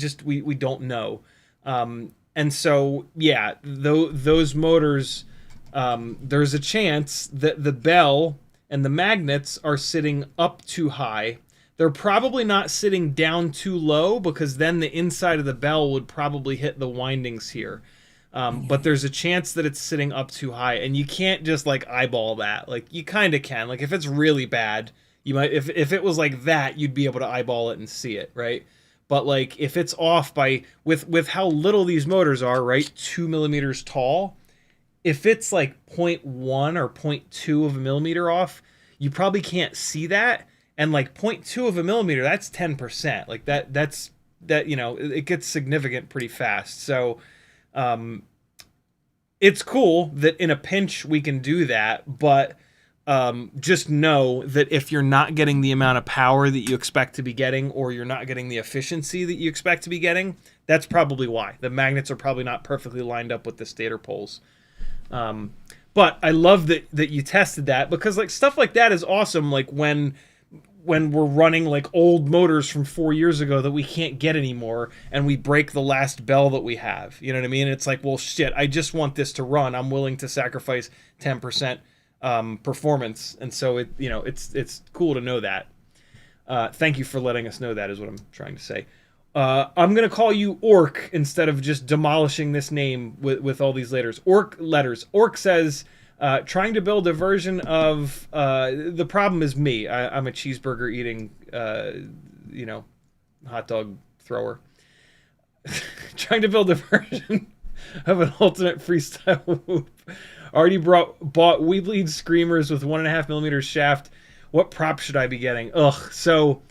don't know. And so, yeah, those motors, there's a chance that the bell and the magnets are sitting up too high. They're probably not sitting down too low, because then the inside of the bell would probably hit the windings here. But there's a chance that it's sitting up too high, and you can't just like eyeball that. Like, you kind of can. Like, if it's really bad, you might, if it was like that, you'd be able to eyeball it and see it, right? But like, if it's off by with how little these motors are, right, 2 millimeters tall, if it's like 0.1 or 0.2 of a millimeter off, you probably can't see that. And like 0.2 of a millimeter, that's 10%. Like that's it gets significant pretty fast. So it's cool that in a pinch we can do that, but just know that if you're not getting the amount of power that you expect to be getting, or you're not getting the efficiency that you expect to be getting, that's probably why. The magnets are probably not perfectly lined up with the stator poles. But I love that you tested that, because like stuff like that is awesome. Like when when we're running like old motors from 4 years ago that we can't get anymore, and we break the last bell that we have. You know what I mean? It's like, well, shit, I just want this to run. I'm willing to sacrifice 10% performance, and so it's cool to know that. Thank you for letting us know that, is what I'm trying to say. I'm gonna call you Orc instead of just demolishing this name with all these letters. Orc says, trying to build a version of the problem is me. I'm a cheeseburger eating hot dog thrower. Trying to build a version of an ultimate freestyle whoop. Already bought Weebleed screamers with 1.5mm shaft. What prop should I be getting? Ugh. So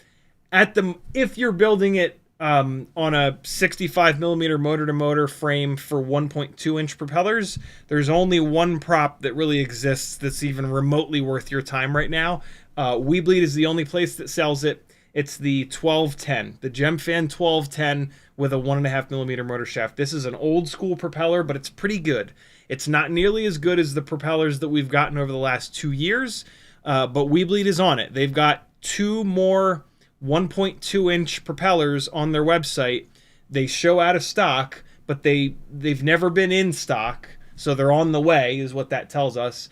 if you're building it on a 65mm motor-to-motor frame for 1.2-inch propellers, there's only one prop that really exists that's even remotely worth your time right now. Weebleed is the only place that sells it. It's the 1210, the Gemfan 1210 with a 1.5mm motor shaft. This is an old school propeller, but it's pretty good. It's not nearly as good as the propellers that we've gotten over the last 2 years, but Weebleed is on it. They've got 2 more 1.2-inch propellers on their website. They show out of stock, but they've never been in stock, so they're on the way, is what that tells us,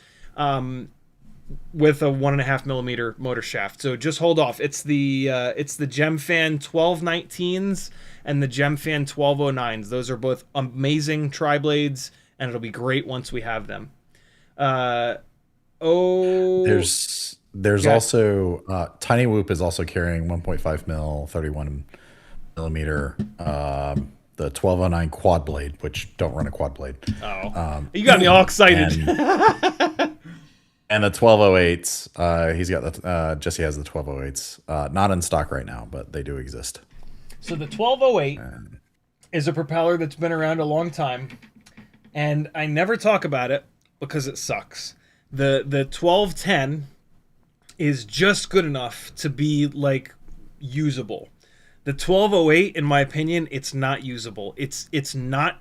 with a 1.5mm motor shaft. So just hold off. It's the Gemfan 1219s and the Gemfan 1209s. Those are both amazing tri-blades, and it'll be great once we have them. There's also Tinywhoop is also carrying 1.5mm 31mm the 1209 quad blade, which don't run a quad blade. You got me all excited. And the 1208s, he's got the Jesse has the 1208s, not in stock right now, but they do exist. So the 1208 is a propeller that's been around a long time, and I never talk about it because it sucks. The 1210 is just good enough to be like usable. The 1208, in my opinion, it's not usable. It's not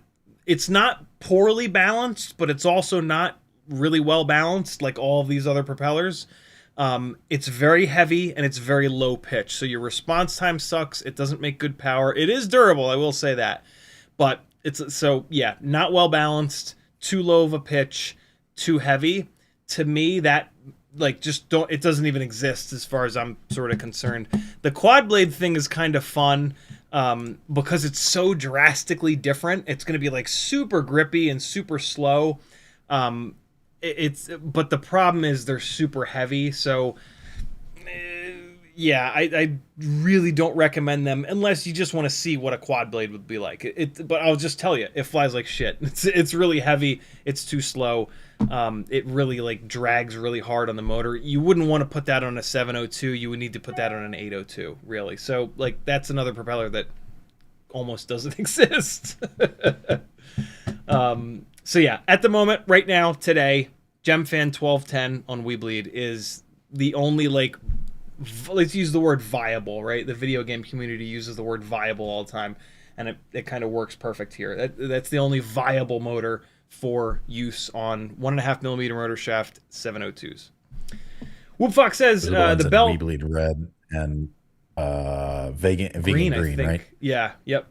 poorly balanced, but it's also not really well balanced like all of these other propellers. It's very heavy and it's very low pitch, so your response time sucks. It doesn't make good power. It is durable, I will say that, but it's not well balanced, too low of a pitch, too heavy. To me, that it doesn't even exist as far as I'm sort of concerned. The quad blade thing is kind of fun because it's so drastically different. It's going to be like super grippy and super slow. But the problem is they're super heavy. So I really don't recommend them unless you just want to see what a quad blade would be like. But I'll just tell you, it flies like shit. It's really heavy. It's too slow. It really like drags really hard on the motor. You wouldn't want to put that on a 702. You would need to put that on an 802, really. So like that's another propeller that almost doesn't exist. So yeah, at the moment, right now, today, Gemfan 1210 on Weebleed is the only let's use the word viable, right? The video game community uses the word viable all the time, and it kind of works perfect here. That's the only viable motor for use on 1.5mm motor shaft 702s. Whoopfox says the bell Weebleed red and vegan green, I think. right? Yeah. Yep.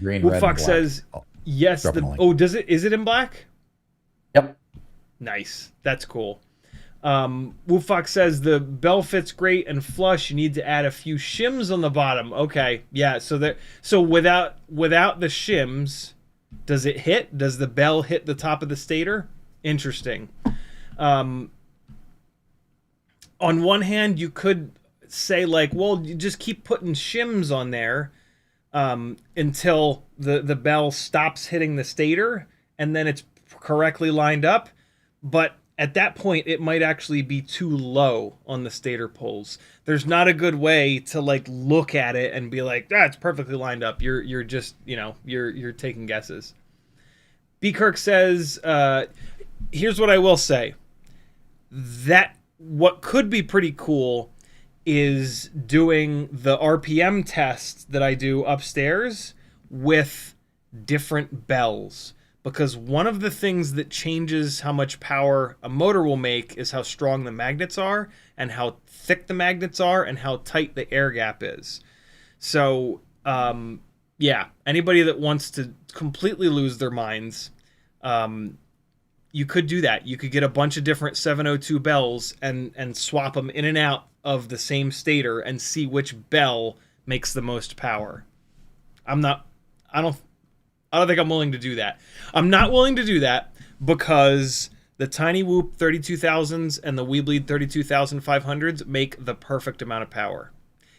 Green, Whoopfox red, says yes. Is it in black? Yep. Nice. That's cool. Whoopfox says the bell fits great and flush. You need to add a few shims on the bottom. Okay. Yeah. So without the shims, does it hit? Does the bell hit the top of the stator? Interesting. On one hand, you could say you just keep putting shims on there until the bell stops hitting the stator, and then it's correctly lined up. But at that point, it might actually be too low on the stator poles. There's not a good way to look at it and be like, it's perfectly lined up. You're just, you're taking guesses. B. Kirk says, here's what I will say. That what could be pretty cool is doing the RPM test that I do upstairs with different bells. because one of the things that changes how much power a motor will make is how strong the magnets are and how thick the magnets are and how tight the air gap is. So, yeah, anybody that wants to completely lose their minds, you could do that. You could get a bunch of different 702 bells and swap them in and out of the same stator and see which bell makes the most power. I don't think I'm willing to do that. I'm not willing to do that because the Tinywhoop 32,000s and the Weebleed 32,500s make the perfect amount of power.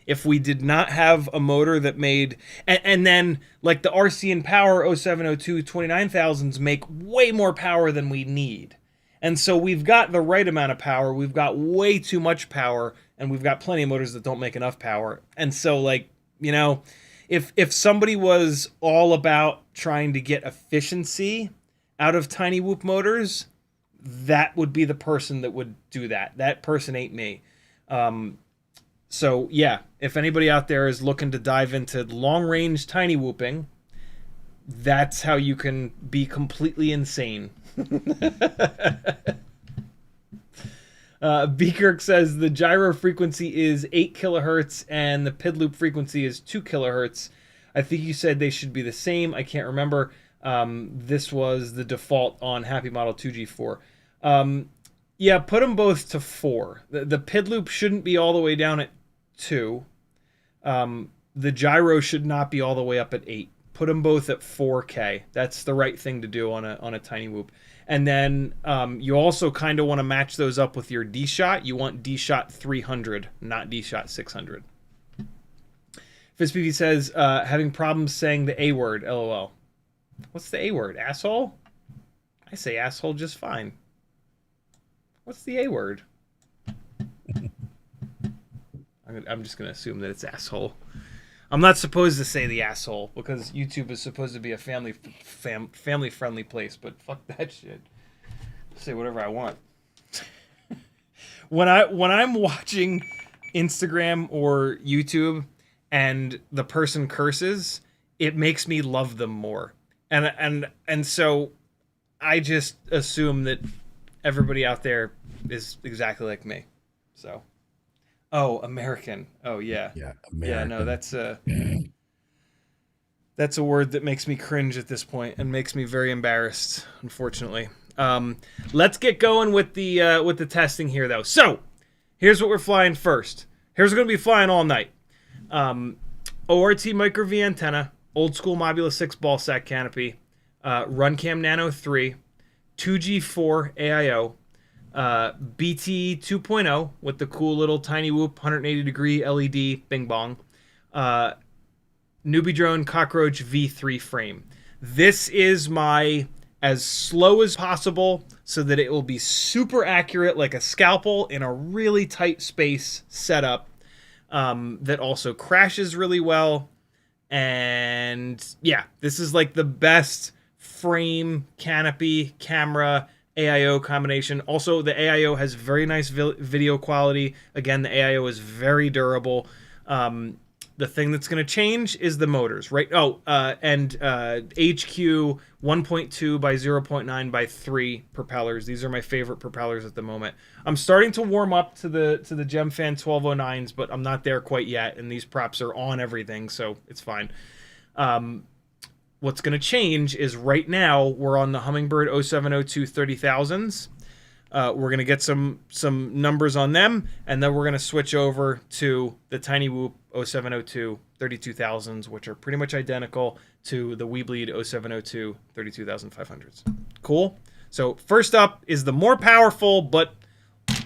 If we did not have a motor that made... And then, like the RC and Power 0702 29,000s make way more power than we need. And so we've got the right amount of power, we've got way too much power, and we've got plenty of motors that don't make enough power. And so, like, you know, if somebody was all about trying to get efficiency out of Tinywhoop motors, that would be the person that would do that. That person ain't me. So, yeah, if anybody out there is looking to dive into long-range Tinywhooping, that's how you can be completely insane. B-Kirk says the gyro frequency is 8 kilohertz and the PID loop frequency is 2 kilohertz. I think you said they should be the same. I can't remember. This was the default on Happy Model 2G4. Yeah, put them both to 4. The PID loop shouldn't be all the way down at 2. The gyro should not be all the way up at 8. Put them both at 4K. That's the right thing to do on a Tinywhoop. And then you also kind of want to match those up with your D-Shot. You want D-Shot 300, not D-Shot 600. FrSky says, having problems saying the A word, LOL. What's the A word? Asshole? I say asshole just fine. What's the A word? I'm just going to assume that it's asshole. I'm not supposed to say the asshole because YouTube is supposed to be a family-friendly place, but fuck that shit. I'll say whatever I want. When I'm watching Instagram or YouTube and the person curses, it makes me love them more. And so I just assume that everybody out there is exactly like me. So, oh, American. Oh yeah. Yeah, American. Yeah, no, that's a word that makes me cringe at this point and makes me very embarrassed, unfortunately. Let's get going with the testing here though. So, here's what we're flying first. Here's what we're going to be flying all night. ORT Micro V antenna, old school Mobula 6 ball sack canopy, Runcam Nano 3, 2G4 AIO, BT 2.0 with the cool little Tinywhoop 180 degree LED bing bong, NewBeeDrone Cockroach V3 frame. This is my as slow as possible so that it will be super accurate like a scalpel in a really tight space setup that also crashes really well. And yeah, this is like the best frame, canopy, camera, AIO combination. Also, the AIO has very nice video quality. Again, the AIO is very durable. The thing that's going to change is the motors, right? Oh, and HQ 1.2 by 0.9 by 3 propellers. These are my favorite propellers at the moment. I'm starting to warm up to the Gemfan 1209s, but I'm not there quite yet, and these props are on everything, so it's fine. What's going to change is right now we're on the Humminbird 0702 30,000s. We're going to get some numbers on them, and then we're going to switch over to the Tinywhoop 0702 32,000s, which are pretty much identical to the Weebleed 0702 32,500s. Cool? So first up is the more powerful but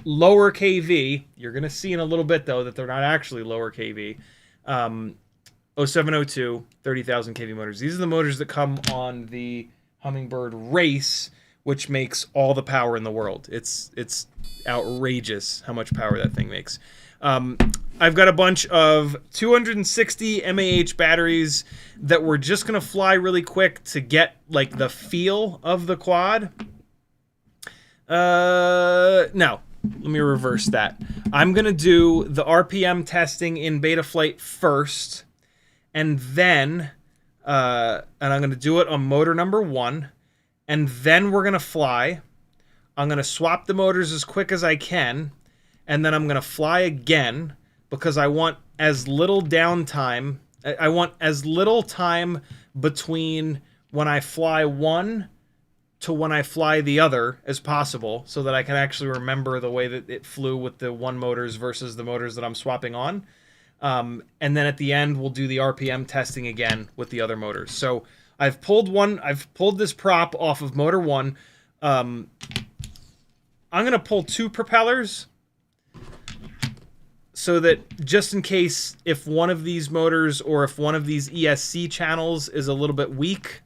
lower KV. You're going to see in a little bit, though, that they're not actually lower KV. 0702 30,000 kV motors. These are the motors that come on the Humminbird Race, which makes all the power in the world. It's outrageous how much power that thing makes. I've got a bunch of 260 mAh batteries that we're just going to fly really quick to get like the feel of the quad. No, let me reverse that. I'm going to do the RPM testing in Betaflight first, and then and I'm going to do it on motor number 1. and then we're going to fly. I'm going to swap the motors as quick as I can, and then I'm going to fly again because I want as little downtime. I want as little time between when I fly one to when I fly the other as possible so that I can actually remember the way that it flew with the one motors versus the motors that I'm swapping on. And then at the end, we'll do the RPM testing again with the other motors. So I've pulled this prop off of motor 1. I'm going to pull 2 propellers so that just in case if one of these motors or if one of these ESC channels is a little bit weak,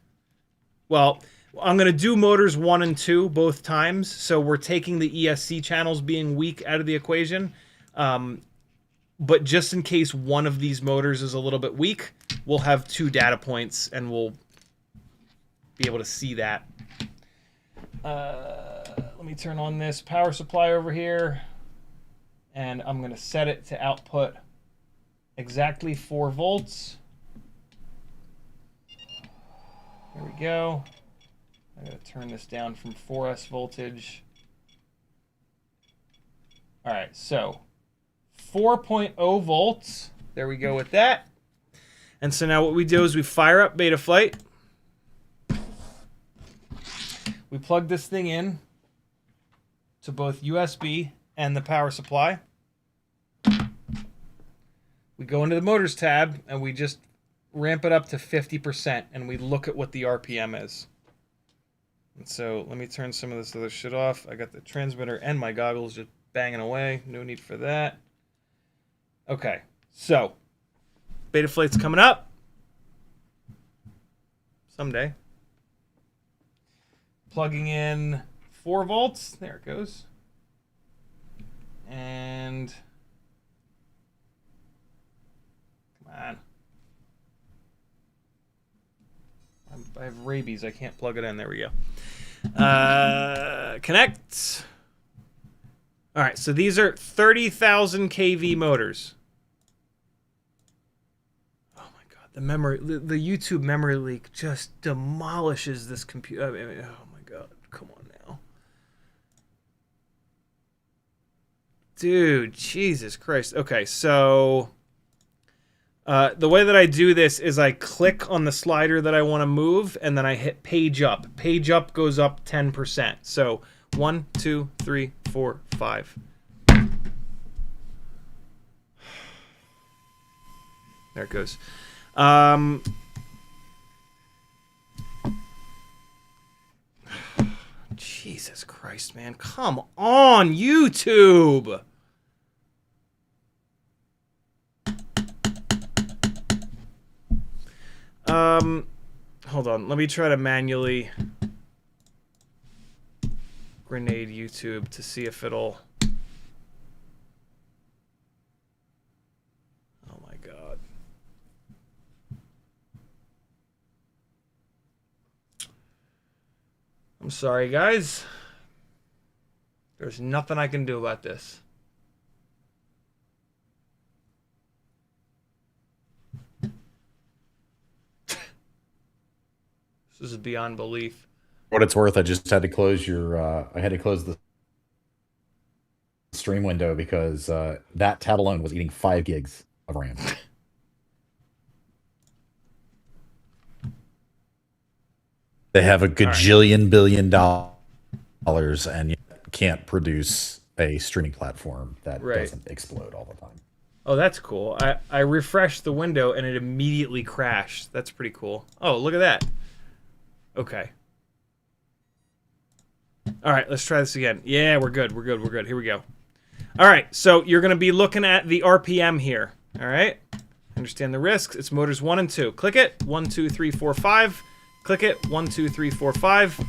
well, I'm going to do motors 1 and 2 both times. So we're taking the ESC channels being weak out of the equation. But just in case one of these motors is a little bit weak, we'll have 2 data points and we'll be able to see that. Let me turn on this power supply over here, and I'm going to set it to output exactly 4 volts. There we go. I'm going to turn this down from 4S voltage. All right, so 4.0 volts. There we go with that. And so now what we do is we fire up Betaflight. We plug this thing in to both USB and the power supply. We go into the motors tab and we just ramp it up to 50% and we look at what the RPM is. And so let me turn some of this other shit off. I got the transmitter and my goggles just banging away. No need for that. Okay, so Betaflight's coming up someday. Plugging in 4 volts. There it goes. And come on. I have rabies. I can't plug it in. There we go. Connect. All right, so these are 30,000 kV motors. Oh my god, the memory, the YouTube memory leak just demolishes this computer. I mean, oh my god, come on now, dude, Jesus Christ. Okay, so the way that I do this is I click on the slider that I want to move, and then I hit page up. Page up goes up 10%. So 1, 2, 3, 4, 5. There it goes. Jesus Christ, man. Come on, YouTube. Hold on. Let me try to manually grenade YouTube to see if it'll... Oh my god. I'm sorry, guys. There's nothing I can do about this. This is beyond belief. For what it's worth, I just had to close I had to close the stream window because that tab alone was eating 5 gigs of RAM. They have a gajillion billion dollars and you can't produce a streaming platform that doesn't explode all the time. Oh, that's cool. I refreshed the window and it immediately crashed. That's pretty cool. Oh, look at that. Okay. All right, let's try this again. Yeah, we're good. We're good. We're good. Here we go. All right, so you're going to be looking at the RPM here. All right. Understand the risks. It's motors 1 and 2. Click it. 1, 2, 3, 4, 5. Click it. 1, 2, 3, 4, 5.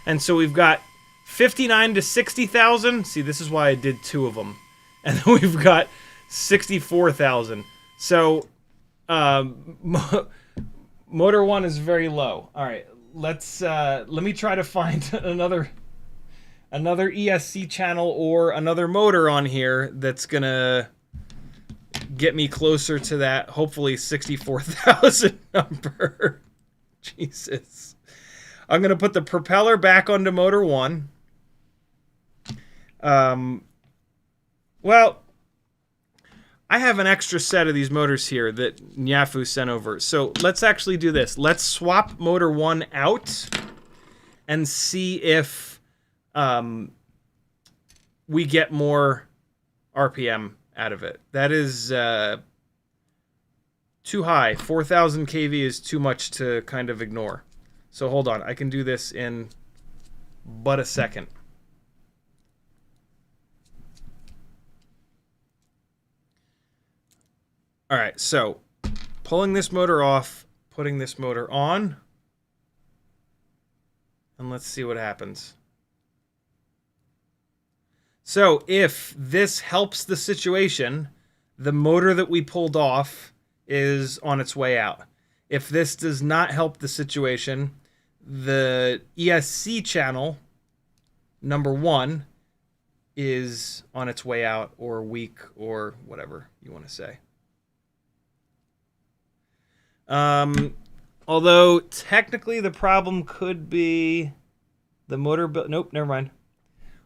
And so we've got 59 to 60,000. See, this is why I did 2 of them. And then we've got 64,000. So motor 1 is very low. All right. Let me try to find another ESC channel or another motor on here that's gonna get me closer to that hopefully 64,000 number. Jesus. I'm going to put the propeller back onto motor 1. Well, I have an extra set of these motors here that Nyafu sent over. So let's actually do this. Let's swap motor 1 out and see if we get more RPM out of it. That is too high. 4,000 kV is too much to kind of ignore. So hold on. I can do this in but a second. All right, so pulling this motor off, putting this motor on, and let's see what happens. So if this helps the situation, the motor that we pulled off is on its way out. If this does not help the situation, the ESC channel, number 1, is on its way out or weak or whatever you want to say. Although technically the problem could be the motor bell. Nope, never mind.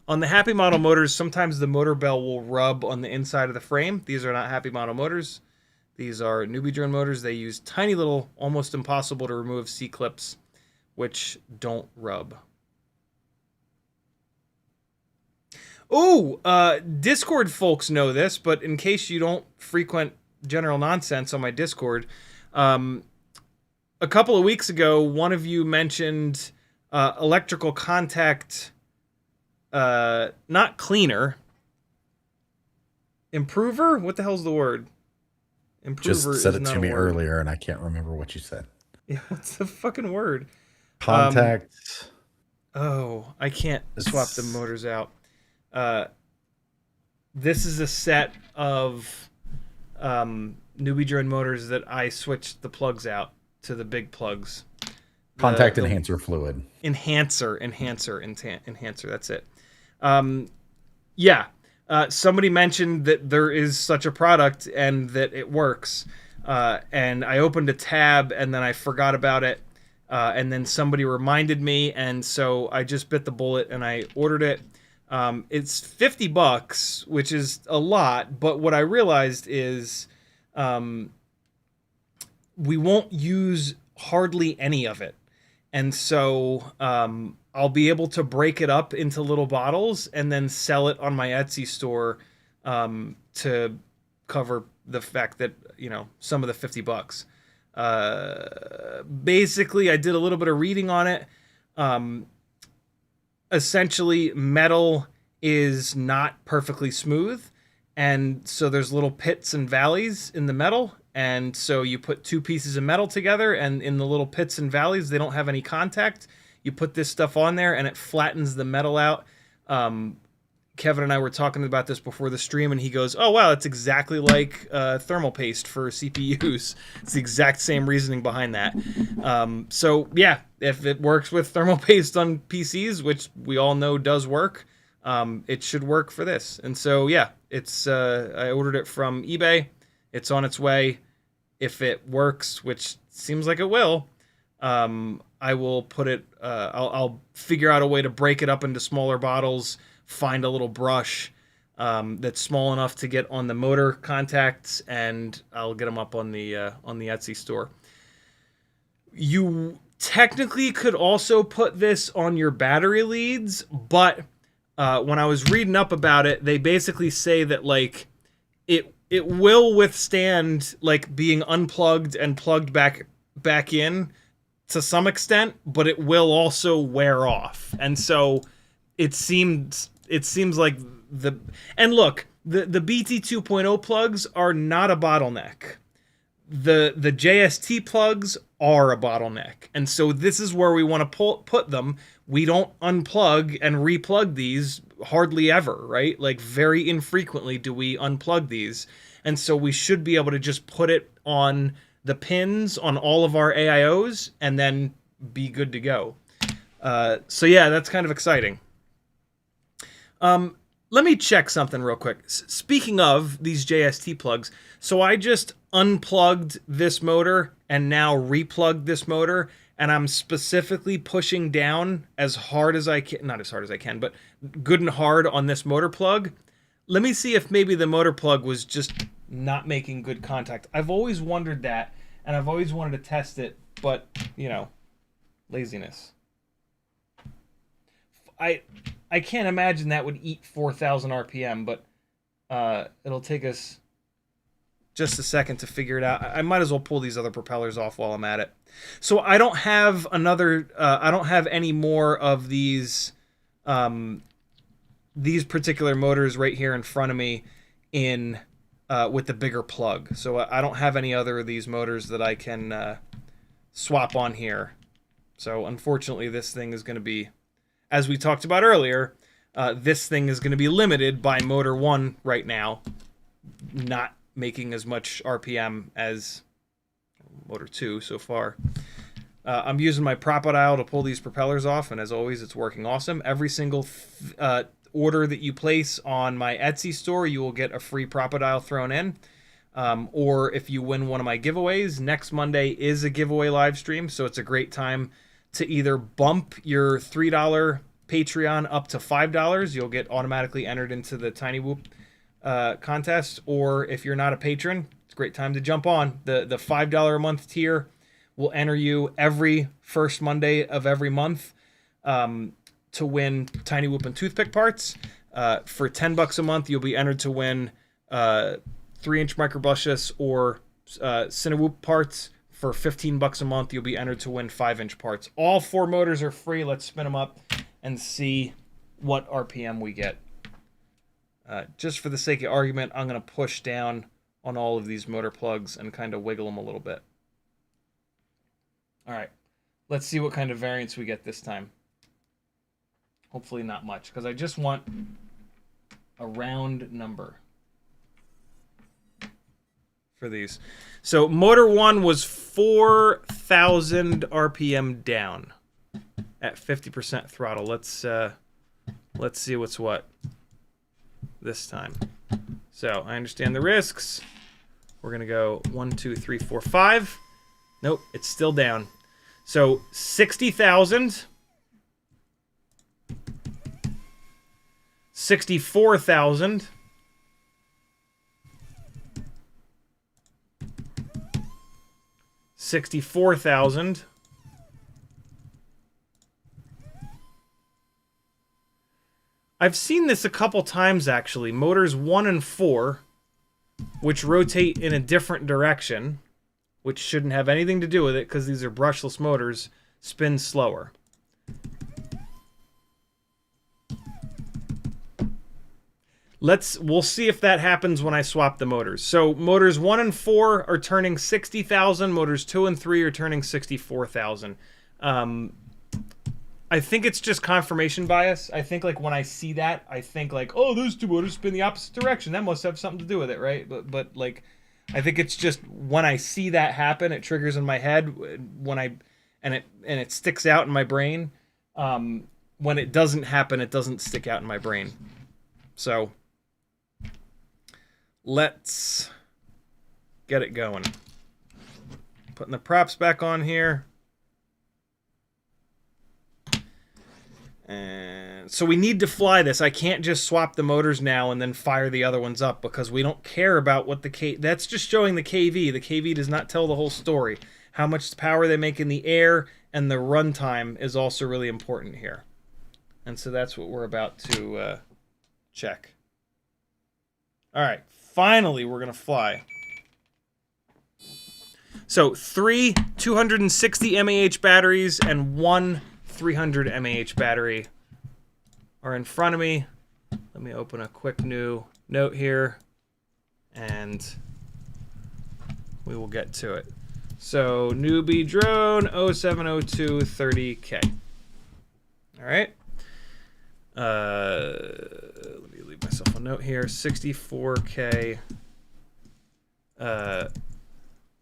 On the Happy Model motors, sometimes the motor bell will rub on the inside of the frame. These are not Happy Model motors. These are NewBeeDrone motors. They use tiny little, almost impossible to remove C-clips, which don't rub. Oh, Discord folks know this, but in case you don't frequent general nonsense on my Discord, a couple of weeks ago, one of you mentioned electrical contact, not cleaner, improver? What the hell's the word? Improver just said is it not to a me word. earlier, and I can't remember what you said. Yeah, what's the fucking word? Contact. Oh, I can't swap the motors out. This is a set of NewBeeDrone motors that I switched the plugs out to the big plugs. Contact enhancer fluid. Enhancer. That's it. Yeah. Somebody mentioned that there is such a product and that it works. And I opened a tab and then I forgot about it. And then somebody reminded me. And so I just bit the bullet and I ordered it. It's $50, which is a lot. But what I realized is we won't use hardly any of it. And so I'll be able to break it up into little bottles and then sell it on my Etsy store to cover the fact that, you know, some of the $50. Basically, I did a little bit of reading on it. Essentially, metal is not perfectly smooth. And so there's little pits and valleys in the metal. And so you put two pieces of metal together, and in the little pits and valleys, they don't have any contact. You put this stuff on there, and it flattens the metal out. Kevin and I were talking about this before the stream, and he goes, oh, wow, that's exactly like thermal paste for CPUs. It's the exact same reasoning behind that. So, yeah, if it works with thermal paste on PCs, which we all know does work, it should work for this. And so, yeah, it's I ordered it from eBay. It's on its way. If it works, which seems like it will, I will put it, I'll figure out a way to break it up into smaller bottles, find a little brush that's small enough to get on the motor contacts, and I'll get them up on the Etsy store. You technically could also put this on your battery leads, but when I was reading up about it, they basically say that like it will withstand like being unplugged and plugged back in to some extent, but it will also wear off. And so it seems like the BT 2.0 plugs are not a bottleneck. The JST plugs are a bottleneck. And so this is where we want to put them. We don't unplug and replug these hardly ever, right? Like very infrequently do we unplug these. And so we should be able to just put it on the pins on all of our AIOs and then be good to go. So yeah, that's kind of exciting. Let me check something real quick. Speaking of these JST plugs, so I just unplugged this motor and now replugged this motor, and I'm specifically pushing down as hard as I can, not as hard as I can, but good and hard on this motor plug. Let me see if maybe the motor plug was just not making good contact. I've always wondered that, and I've always wanted to test it, but, you know, laziness. I can't imagine that would eat 4,000 RPM, but it'll take us just a second to figure it out. I might as well pull these other propellers off while I'm at it. So I don't have I don't have any more of these particular motors right here in front of me in with the bigger plug. So I don't have any other of these motors that I can swap on here. So unfortunately, this thing is going to be, as we talked about earlier, this thing is going to be limited by motor 1 right now, not making as much RPM as motor 2 so far. I'm using my prop dial to pull these propellers off, and as always, it's working awesome. Every single order that you place on my Etsy store, you will get a free prop dial thrown in. Or if you win one of my giveaways, next Monday is a giveaway live stream, so it's a great time to either bump your $3 Patreon up to $5. You'll get automatically entered into the Tinywhoop contest, or if you're not a patron, it's a great time to jump on. The $5 a month tier will enter you every first Monday of every month to win Tinywhoop and toothpick parts. For $10 a month, you'll be entered to win 3-inch microbrushless or Tinywhoop parts. For $15 a month, you'll be entered to win 5-inch parts. All 4 motors are free. Let's spin them up and see what RPM we get. Just for the sake of argument, I'm going to push down on all of these motor plugs and kind of wiggle them a little bit. All right, let's see what kind of variance we get this time. Hopefully not much, because I just want a round number for these. So motor 1 was 4,000 RPM down at 50% throttle. Let's see what's what this time. So I understand the risks. We're gonna go 1, 2, 3, 4, 5. Nope, it's still down. So 60,000, 64,000, 64,000, I've seen this a couple times actually. Motors 1 and 4, which rotate in a different direction, which shouldn't have anything to do with it because these are brushless motors, spin slower. We'll see if that happens when I swap the motors. So motors 1 and 4 are turning 60,000. Motors 2 and 3 are turning 64,000. I think it's just confirmation bias. I think like when I see that, I think like, oh, those 2 motors spin the opposite direction. That must have something to do with it, right? But like, I think it's just when I see that happen, it triggers in my head and it sticks out in my brain. When it doesn't happen, it doesn't stick out in my brain. So let's get it going. Putting the props back on here. And so we need to fly this. I can't just swap the motors now and then fire the other ones up because we don't care about what that's just showing the KV. The KV does not tell the whole story. How much power they make in the air and the runtime is also really important here. And so that's what we're about to check. All right, finally we're gonna fly. So 3 260 mAh batteries and 1 300 mAh battery are in front of me. Let me open a quick new note here and we will get to it. So NewBeeDrone 0702 30K. All right. Let me leave myself a note here. 64K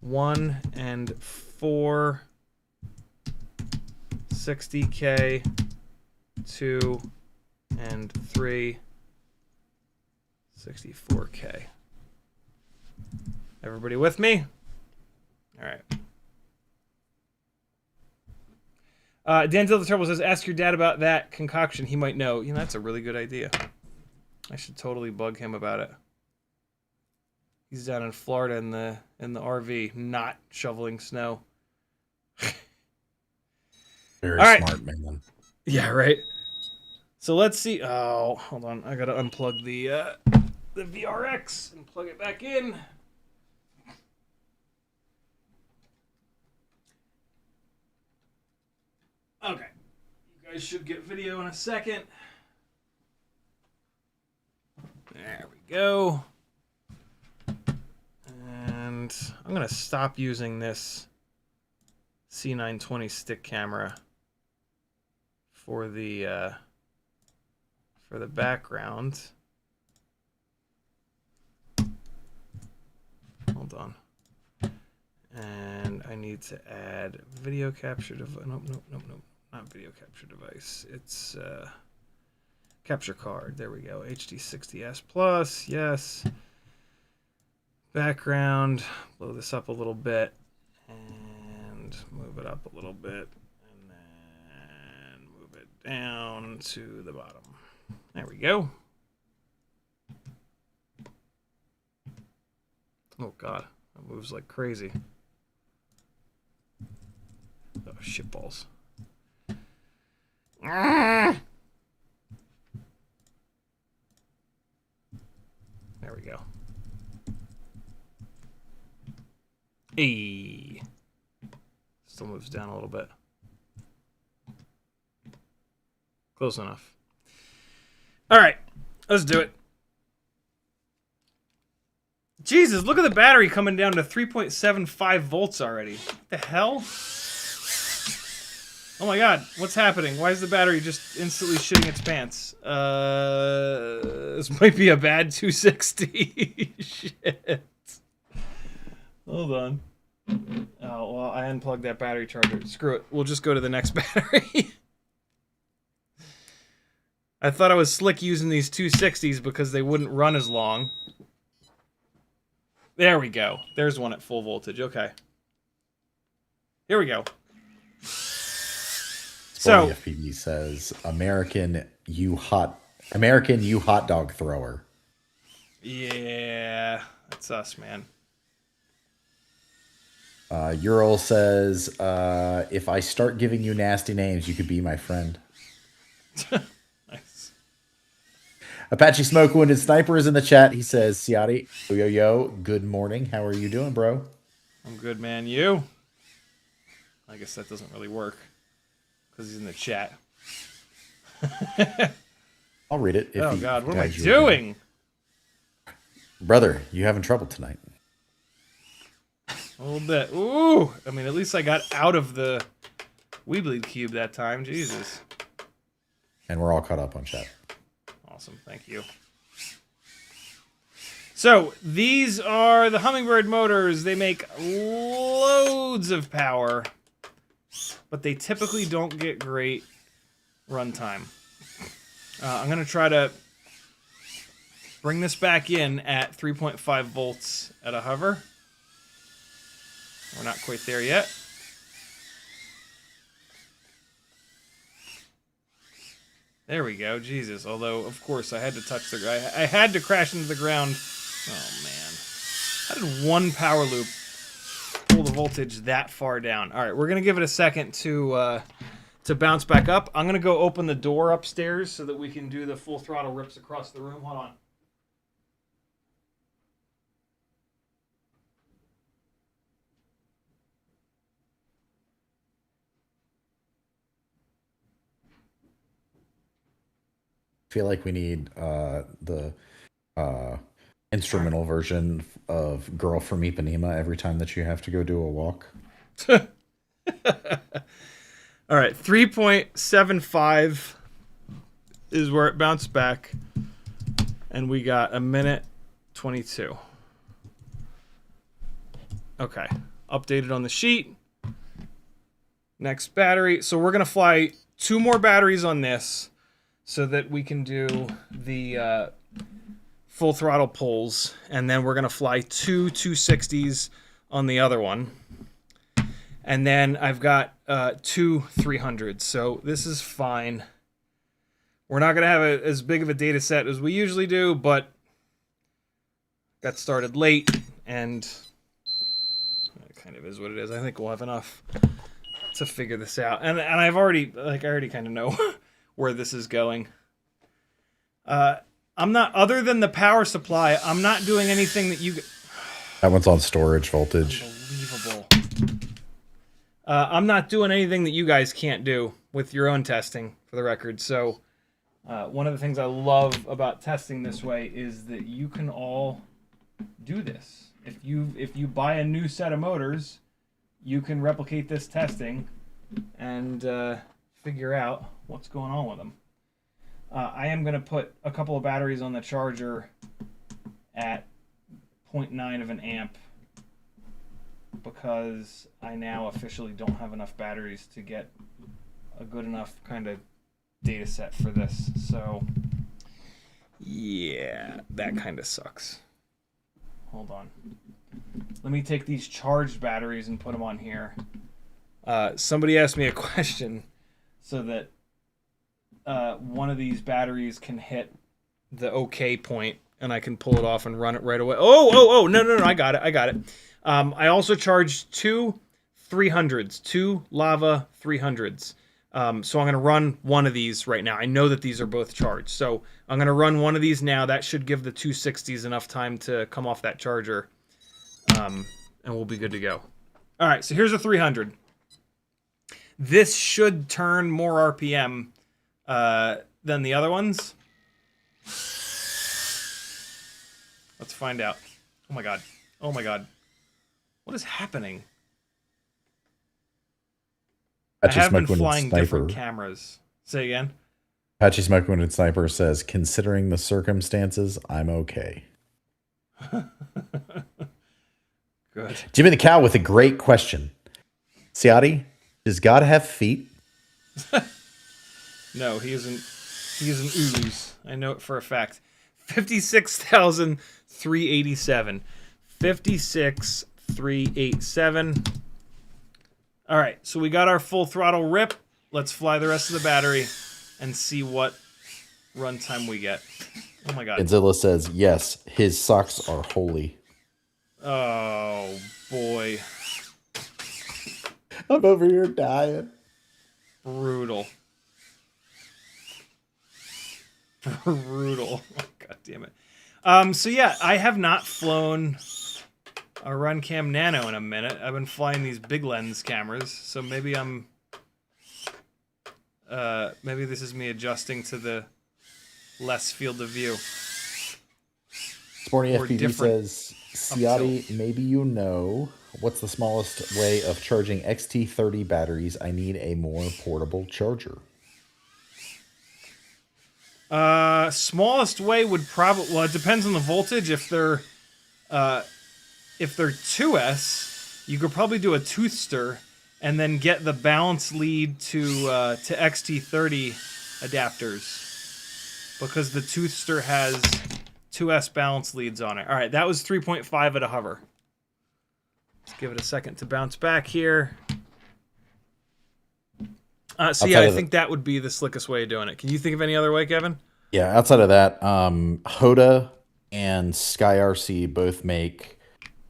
1 and 4, 60K 2 and 3, 64K. Everybody with me? All right. Danzel the Trouble says, ask your dad about that concoction. He might know. You know, that's a really good idea. I should totally bug him about it. He's down in Florida in the RV, not shoveling snow. Very All right. smart, man. Yeah, right. So let's see. Oh, hold on. I gotta unplug the VRX and plug it back in. Okay. You guys should get video in a second. There we go. And I'm gonna stop using this C920 stick camera for the background. Hold on. And I need to add video capture device. Nope, not video capture device. It's capture card. There we go. HD60S Plus. Yes. Background. Blow this up a little bit and move it up a little bit, and then move it down to the bottom. There we go. Oh god, that moves like crazy. Oh, shitballs. There we go. Hey. Still moves down a little bit. Close enough. All right, let's do it. Jesus, look at the battery coming down to 3.75 volts already. What the hell? Oh my god, what's happening? Why is the battery just instantly shitting its pants? This might be a bad 260. Shit. Hold on. Oh, well, I unplugged that battery charger. Screw it. We'll just go to the next battery. I thought I was slick using these 260s because they wouldn't run as long. There we go. There's one at full voltage. Okay. Here we go. So FPV says American you hot dog thrower. Yeah, that's us, man. Ural says, if I start giving you nasty names, you could be my friend. Nice. Apache Smoke Wounded Sniper is in the chat. He says, Ciotti, yo, good morning. How are you doing, bro? I'm good, man. You? I guess that doesn't really work because he's in the chat. I'll read it. Oh, God. What am I doing? Brother, you having trouble tonight? A little bit. Ooh! I mean, at least I got out of the Weebly Cube that time. Jesus. And we're all caught up on chat. Awesome. Thank you. So, these are the Hummingbird motors. They make loads of power, but they typically don't get great runtime. I'm going to try to bring this back in at 3.5 volts at a hover. We're not quite there yet. There we go. Jesus. Although, of course, I had to touch the... I had to crash into the ground. Oh, man. How did one power loop pull the voltage that far down? All right, we're going to give it a second to bounce back up. I'm going to go open the door upstairs so that we can do the full throttle rips across the room. Hold on. I feel like we need the instrumental version of Girl from Ipanema every time that you have to go do a walk. All right, 3.75 is where it bounced back, and we got 1:22. Okay, updated on the sheet. Next battery. So we're going to fly 2 more batteries on this so that we can do the full throttle pulls, and then we're going to fly 2 260s on the other one. And then I've got 2 300s. So this is fine. We're not going to have as big of a data set as we usually do, but got started late, and it kind of is what it is. I think we'll have enough to figure this out. And I've already, I already kind of know where this is going. I'm not, other than the power supply, I'm not doing anything that you... That one's on storage voltage. Unbelievable. I'm not doing anything that you guys can't do with your own testing, for the record. So one of the things I love about testing this way is that you can all do this. If you buy a new set of motors, you can replicate this testing and figure out what's going on with them. I am going to put a couple of batteries on the charger at 0.9 of an amp, because I now officially don't have enough batteries to get a good enough kind of data set for this. So yeah, that kind of sucks. Hold on. Let me take these charged batteries and put them on here. Somebody asked me a question so that one of these batteries can hit the OK point and I can pull it off and run it right away. Oh, no, I got it. I also charged 2 300s, 2 lava 300s. So I'm going to run one of these right now. I know that these are both charged. So I'm going to run one of these now. That should give the 260s enough time to come off that charger. And we'll be good to go. All right, so here's a 300. This should turn more RPM than the other ones. Let's find out. Oh my god. What is happening? I have been flying different cameras. Say again. Patchy Smoke Wounded Sniper says, considering the circumstances, I'm okay. Good. Jimmy the Cow with a great question. Ciotti, does God have feet? No, he isn't. He is an ooze. I know it for a fact. 56,387. 56,387. All right, so we got our full throttle rip. Let's fly the rest of the battery and see what runtime we get. Oh my god. Godzilla says, yes, his socks are holy. Oh boy. I'm over here dying. Brutal. Brutal. Oh, god damn it. So yeah, I have not flown a Runcam Nano in a minute. I've been flying these big lens cameras, so maybe I'm maybe this is me adjusting to the less field of view. Sporty FPV says, Ciotti, maybe you know what's the smallest way of charging XT30 batteries? I need a more portable charger. Smallest way would probably, well, it depends on the voltage. If they're 2S, you could probably do a toothster and then get the balance lead to XT30 adapters, because the toothster has 2S balance leads on it. All right, that was 3.5 at a hover. Let's give it a second to bounce back here. So yeah, I think that would be the slickest way of doing it. Can you think of any other way, Kevin? Yeah, outside of that, Hoda and SkyRC both make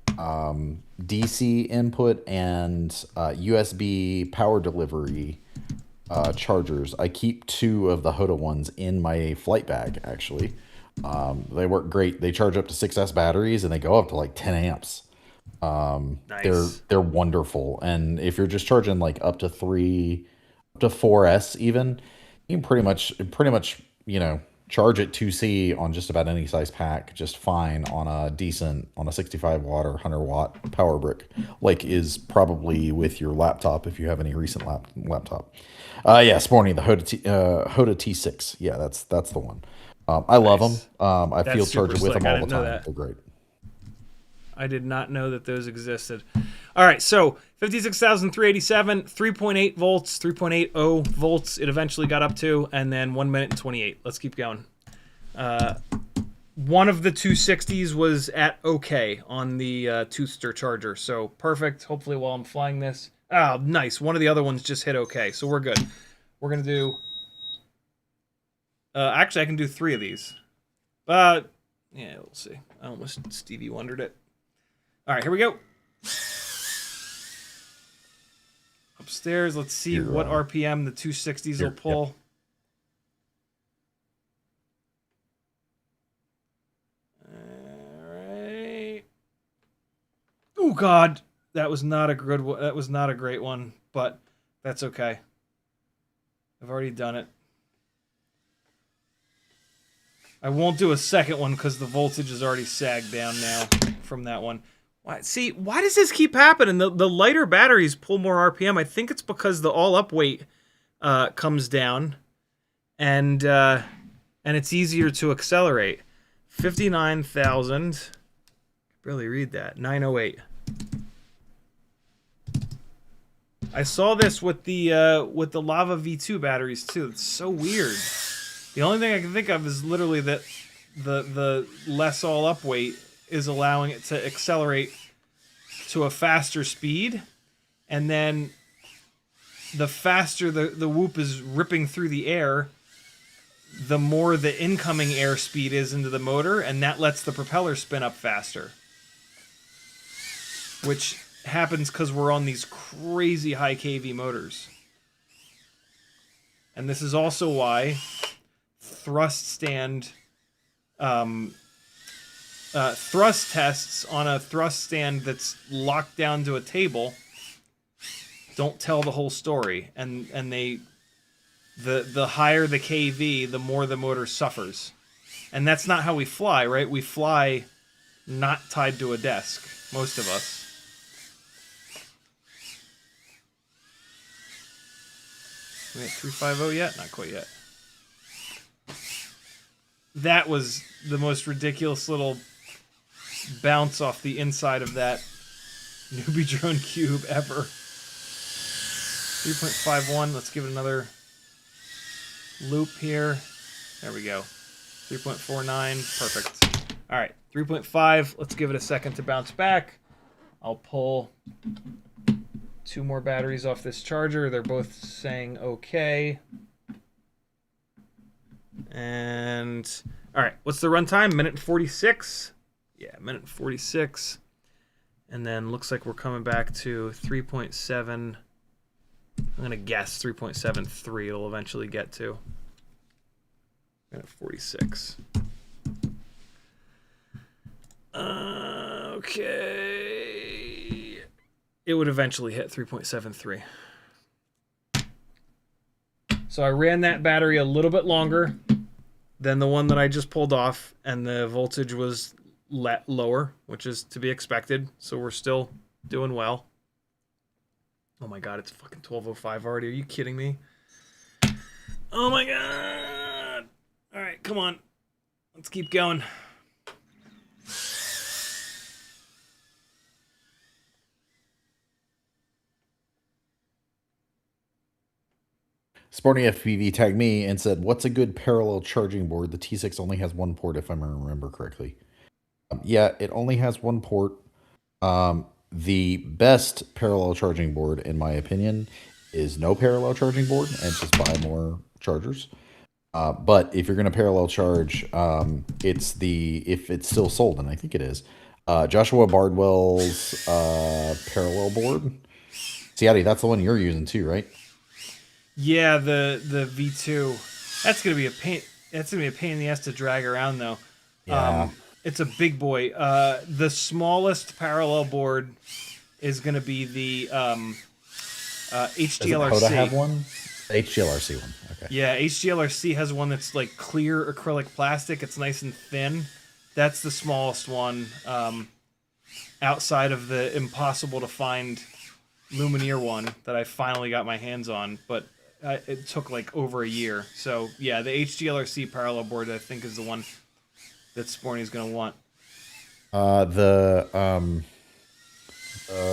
DC input and USB power delivery chargers. I keep 2 of the Hoda ones in my flight bag, actually. They work great. They charge up to 6S batteries and they go up to like 10 amps. Nice. They're wonderful. And if you're just charging like up to 4S even, you can pretty much, you know, charge it 2C on just about any size pack just fine on a 65 watt or 100 watt power brick, like is probably with your laptop if you have any recent laptop. Yeah, Sporny, the Hoda T6. Yeah, that's the one. I love them. I field charge with them all the time. They're great. I did not know that those existed. All right, so 56,387, 3.8 volts, 3.80 volts it eventually got up to, and then 1 minute and 28. Let's keep going. One of the 260s was at OK on the Toothster charger, so perfect. Hopefully while I'm flying this, Oh, nice. One of the other ones just hit okay, so we're good. We're gonna do... actually, I can do 3 of these. But, yeah, we'll see. I almost Stevie Wondered it. Alright, here we go. Upstairs, let's see what RPM the 260s will pull. Yep. Alright. Oh God, that was not a good one. That was not a great one, but that's okay. I've already done it. I won't do a second one because the voltage is already sagged down now from that one. See, why does this keep happening? The lighter batteries pull more RPM. I think it's because the all-up weight comes down, and it's easier to accelerate. 59,000. Barely read that. 908. I saw this with the Lava V2 batteries too. It's so weird. The only thing I can think of is literally that the less all-up weight is allowing it to accelerate to a faster speed, and then the faster the whoop is ripping through the air, the more the incoming air speed is into the motor, and that lets the propeller spin up faster. Which happens because we're on these crazy high kV motors. And this is also why thrust tests on a thrust stand that's locked down to a table don't tell the whole story, and the higher the kV, the more the motor suffers. And that's not how we fly, right? We fly not tied to a desk, most of us. We at 350 yet? Not quite yet. That was the most ridiculous little bounce off the inside of that NewBeeDrone cube ever. 3.51, let's give it another loop here. There we go. 3.49, perfect. All right, 3.5, let's give it a second to bounce back. I'll pull 2 more batteries off this charger. They're both saying okay. And all right, what's the runtime? Minute 46. Yeah, minute 46. And then looks like we're coming back to 3.7. I'm gonna guess 3.73 it'll eventually get to. Minute 46. Okay. It would eventually hit 3.73. So I ran that battery a little bit longer than the one that I just pulled off, and the voltage was lower, which is to be expected. So we're still doing well. Oh my God, it's fucking 12:05 already. Are you kidding me? Oh my God. All right, come on. Let's keep going. CiottiFPV tagged me and said, "What's a good parallel charging board? The T6 only has 1 port, if I remember correctly." Yeah, it only has 1 port. The best parallel charging board, in my opinion, is no parallel charging board and just buy more chargers. But if you're going to parallel charge, if it's still sold, and I think it is, Joshua Bardwell's parallel board. Ciotti, that's the one you're using too, right? Yeah, the V2. That's gonna be a pain. That's gonna be a pain in the ass to drag around though. Yeah. It's a big boy. The smallest parallel board is gonna be the HDLRC. Does Hoda have one? The HDLRC one. Okay. Yeah, HDLRC has one that's like clear acrylic plastic. It's nice and thin. That's the smallest one. Outside of the impossible to find Lumineer one that I finally got my hands on, but it took like over a year. So yeah, the HDLRC parallel board I think is the one that Sporny's gonna want. I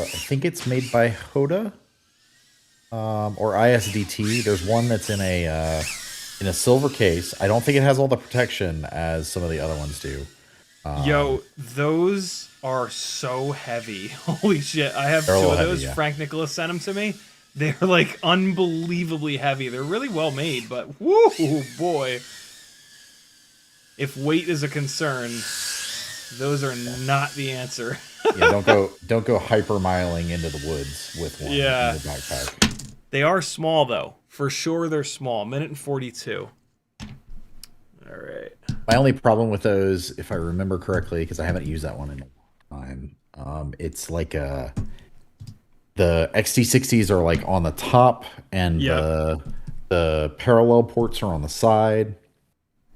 think it's made by Hoda or ISDT. There's one that's in a silver case. I don't think it has all the protection as some of the other ones do. Yo, those are so heavy. Holy shit. I have two They're a little of heavy, those. yeah. Frank Nicholas sent them to me. They're like unbelievably heavy. They're really well made, but whoo boy. If weight is a concern, those are not the answer. Yeah, don't go hypermiling into the woods with one in your backpack. They are small though. For sure they're small. Minute and 42. All right. My only problem with those, if I remember correctly, because I haven't used that one in a long time, it's like the XT60s are like on the top, and the parallel ports are on the side,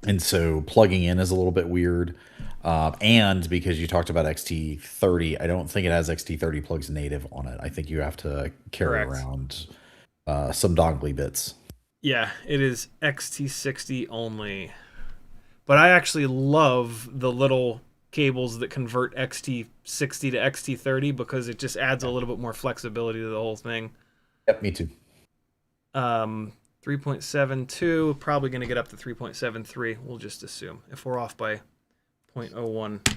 and so plugging in is a little bit weird. And because you talked about XT30, I don't think it has XT30 plugs native on it. I think you have to carry around some dongly bits. Yeah, it is XT60 only. But I actually love the little cables that convert XT60 to XT30 because it just adds a little bit more flexibility to the whole thing. Yep, me too. 3.72, probably going to get up to 3.73. We'll just assume. If we're off by 0.01,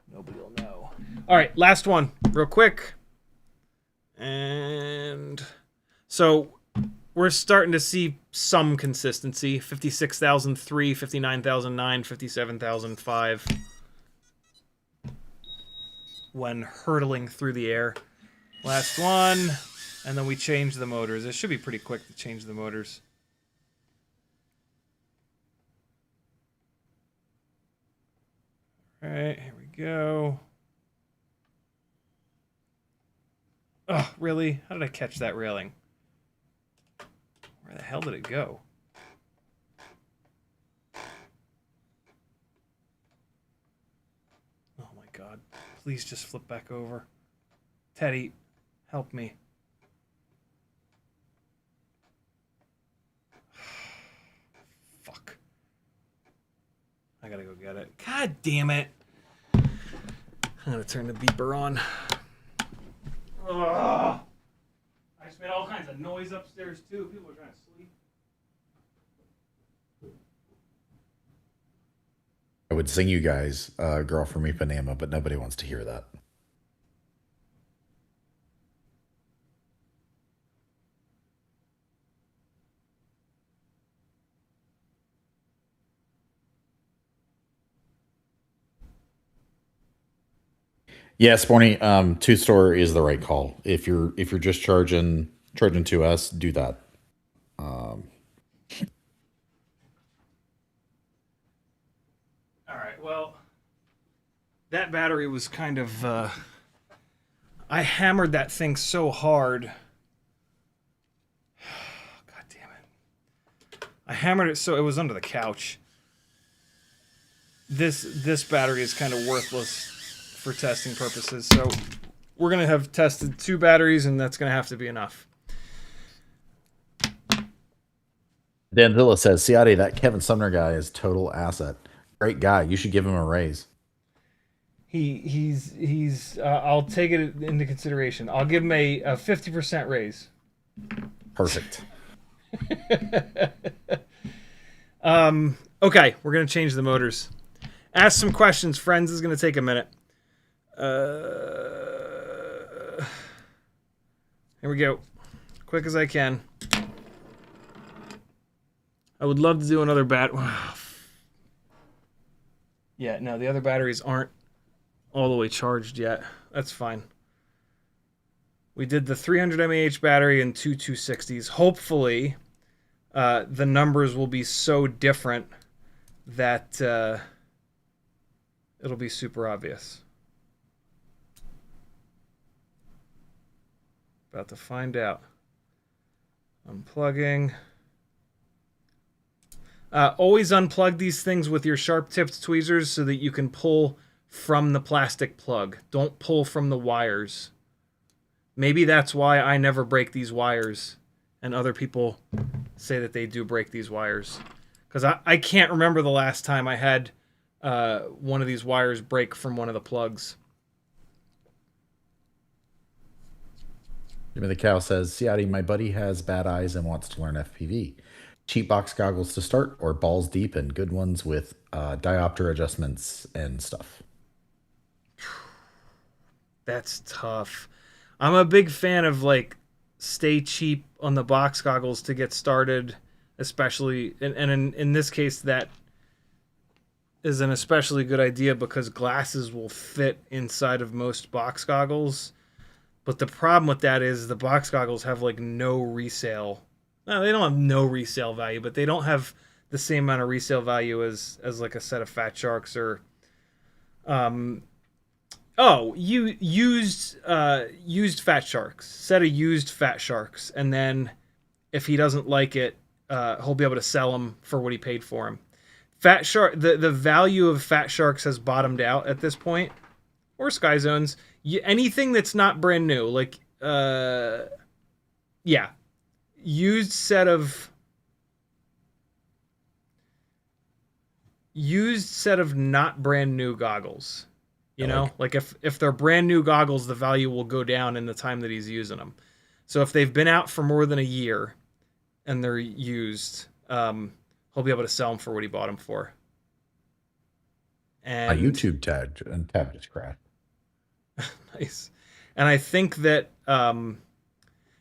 nobody will know. All right, last one, real quick. And so we're starting to see some consistency. 56,003, 59,009, 57,005 when hurtling through the air. Last one, and then we change the motors. It should be pretty quick to change the motors. All right, here we go. Oh, really? How did I catch that railing? Where the hell did it go? Oh my god. Please just flip back over. Teddy, help me. Fuck. I gotta go get it. God damn it. I'm gonna turn the beeper on. Ugh. I just made all kinds of noise upstairs too. People are trying to sleep. I would sing you guys Girl from Ipanema, but nobody wants to hear that. Yeah, Sporny, two store is the right call. If you're just charging to us, do that. All right, well, that battery was kind of, I hammered that thing so hard. God damn it. I hammered it so it was under the couch. This battery is kind of worthless for testing purposes, so we're going to have tested 2 batteries, and that's going to have to be enough. Danzilla says, Ciotti, that Kevin Sumner guy is total asset. Great guy. You should give him a raise. He's I'll take it into consideration. I'll give him a 50% raise. Perfect. Okay, we're going to change the motors. Ask some questions, friends. This is going to take a minute. Here we go. Quick as I can. I would love to do another Yeah, no, the other batteries aren't all the way charged yet. That's fine. We did the 300 mAh battery and 2 260s. Hopefully, the numbers will be so different that it'll be super obvious. About to find out. Unplugging. Always unplug these things with your sharp-tipped tweezers so that you can pull from the plastic plug. Don't pull from the wires. Maybe that's why I never break these wires, and other people say that they do break these wires. Because I can't remember the last time I had one of these wires break from one of the plugs. Jimmy the Cow says, Ciotti, my buddy has bad eyes and wants to learn FPV. cheap box goggles to start, or balls deep and good ones with diopter adjustments and stuff? That's tough. I'm a big fan of like stay cheap on the box goggles to get started, especially and in this case that is an especially good idea because glasses will fit inside of most box goggles. But the problem with that is the box goggles have like no resale. No, they don't have no resale value, but they don't have the same amount of resale value as like a set of Fat Sharks or used Fat Sharks. Set of used Fat Sharks, and then if he doesn't like it, he'll be able to sell them for what he paid for them. Fat Shark, the value of Fat Sharks has bottomed out at this point, or Sky Zones. Anything that's not brand new, like used set of not brand new goggles. You know, like if they're brand new goggles, the value will go down in the time that he's using them. So if they've been out for more than a year and they're used, he'll be able to sell them for what he bought them for. And A YouTube tab just crashed. Nice. And I think that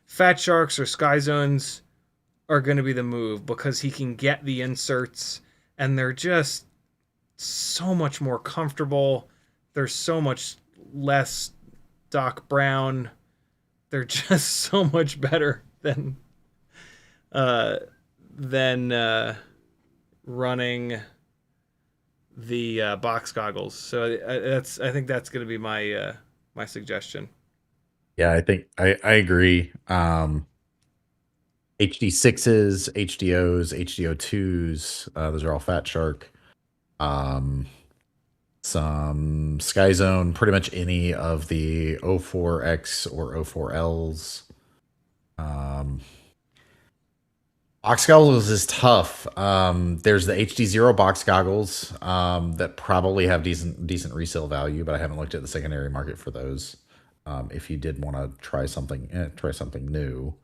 Fat Sharks or Sky Zones are going to be the move because he can get the inserts and they're just so much more comfortable. They're so much less Doc Brown. They're just so much better than running the box goggles. So I think that's going to be my my suggestion. Yeah, I think I agree. HD6s, HDOs, HDO2s, those are all Fat Shark. Some Sky Zone, pretty much any of the O4X or O4Ls. Box goggles is tough. There's the HD0 box goggles that probably have decent resale value, but I haven't looked at the secondary market for those. If you did want to try something new.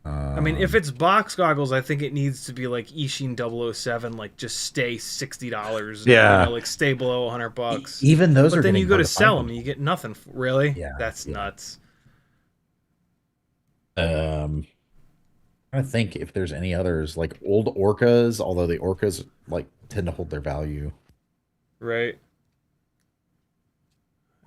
I mean, if it's box goggles, I think it needs to be like Ishin 007, like just stay $60. Yeah, you know, like stay below $100. Even those but are. Then you go to sell them, and you get nothing. Really? Yeah, that's nuts. I think if there's any others like old Orcas, although the Orcas like tend to hold their value. Right.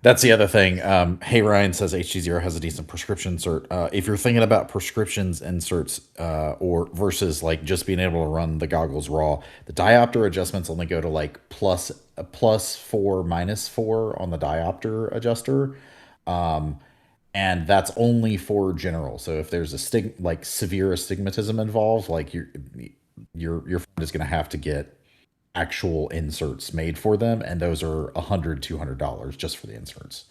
That's the other thing. Hey Ryan says HD0 has a decent prescription insert. If you're thinking about prescriptions inserts or versus like just being able to run the goggles raw, the diopter adjustments only go to like +4, -4 on the diopter adjuster. And that's only for general. So if there's a like severe astigmatism involved, like your friend is going to have to get actual inserts made for them, and those are $100-$200 just for the inserts.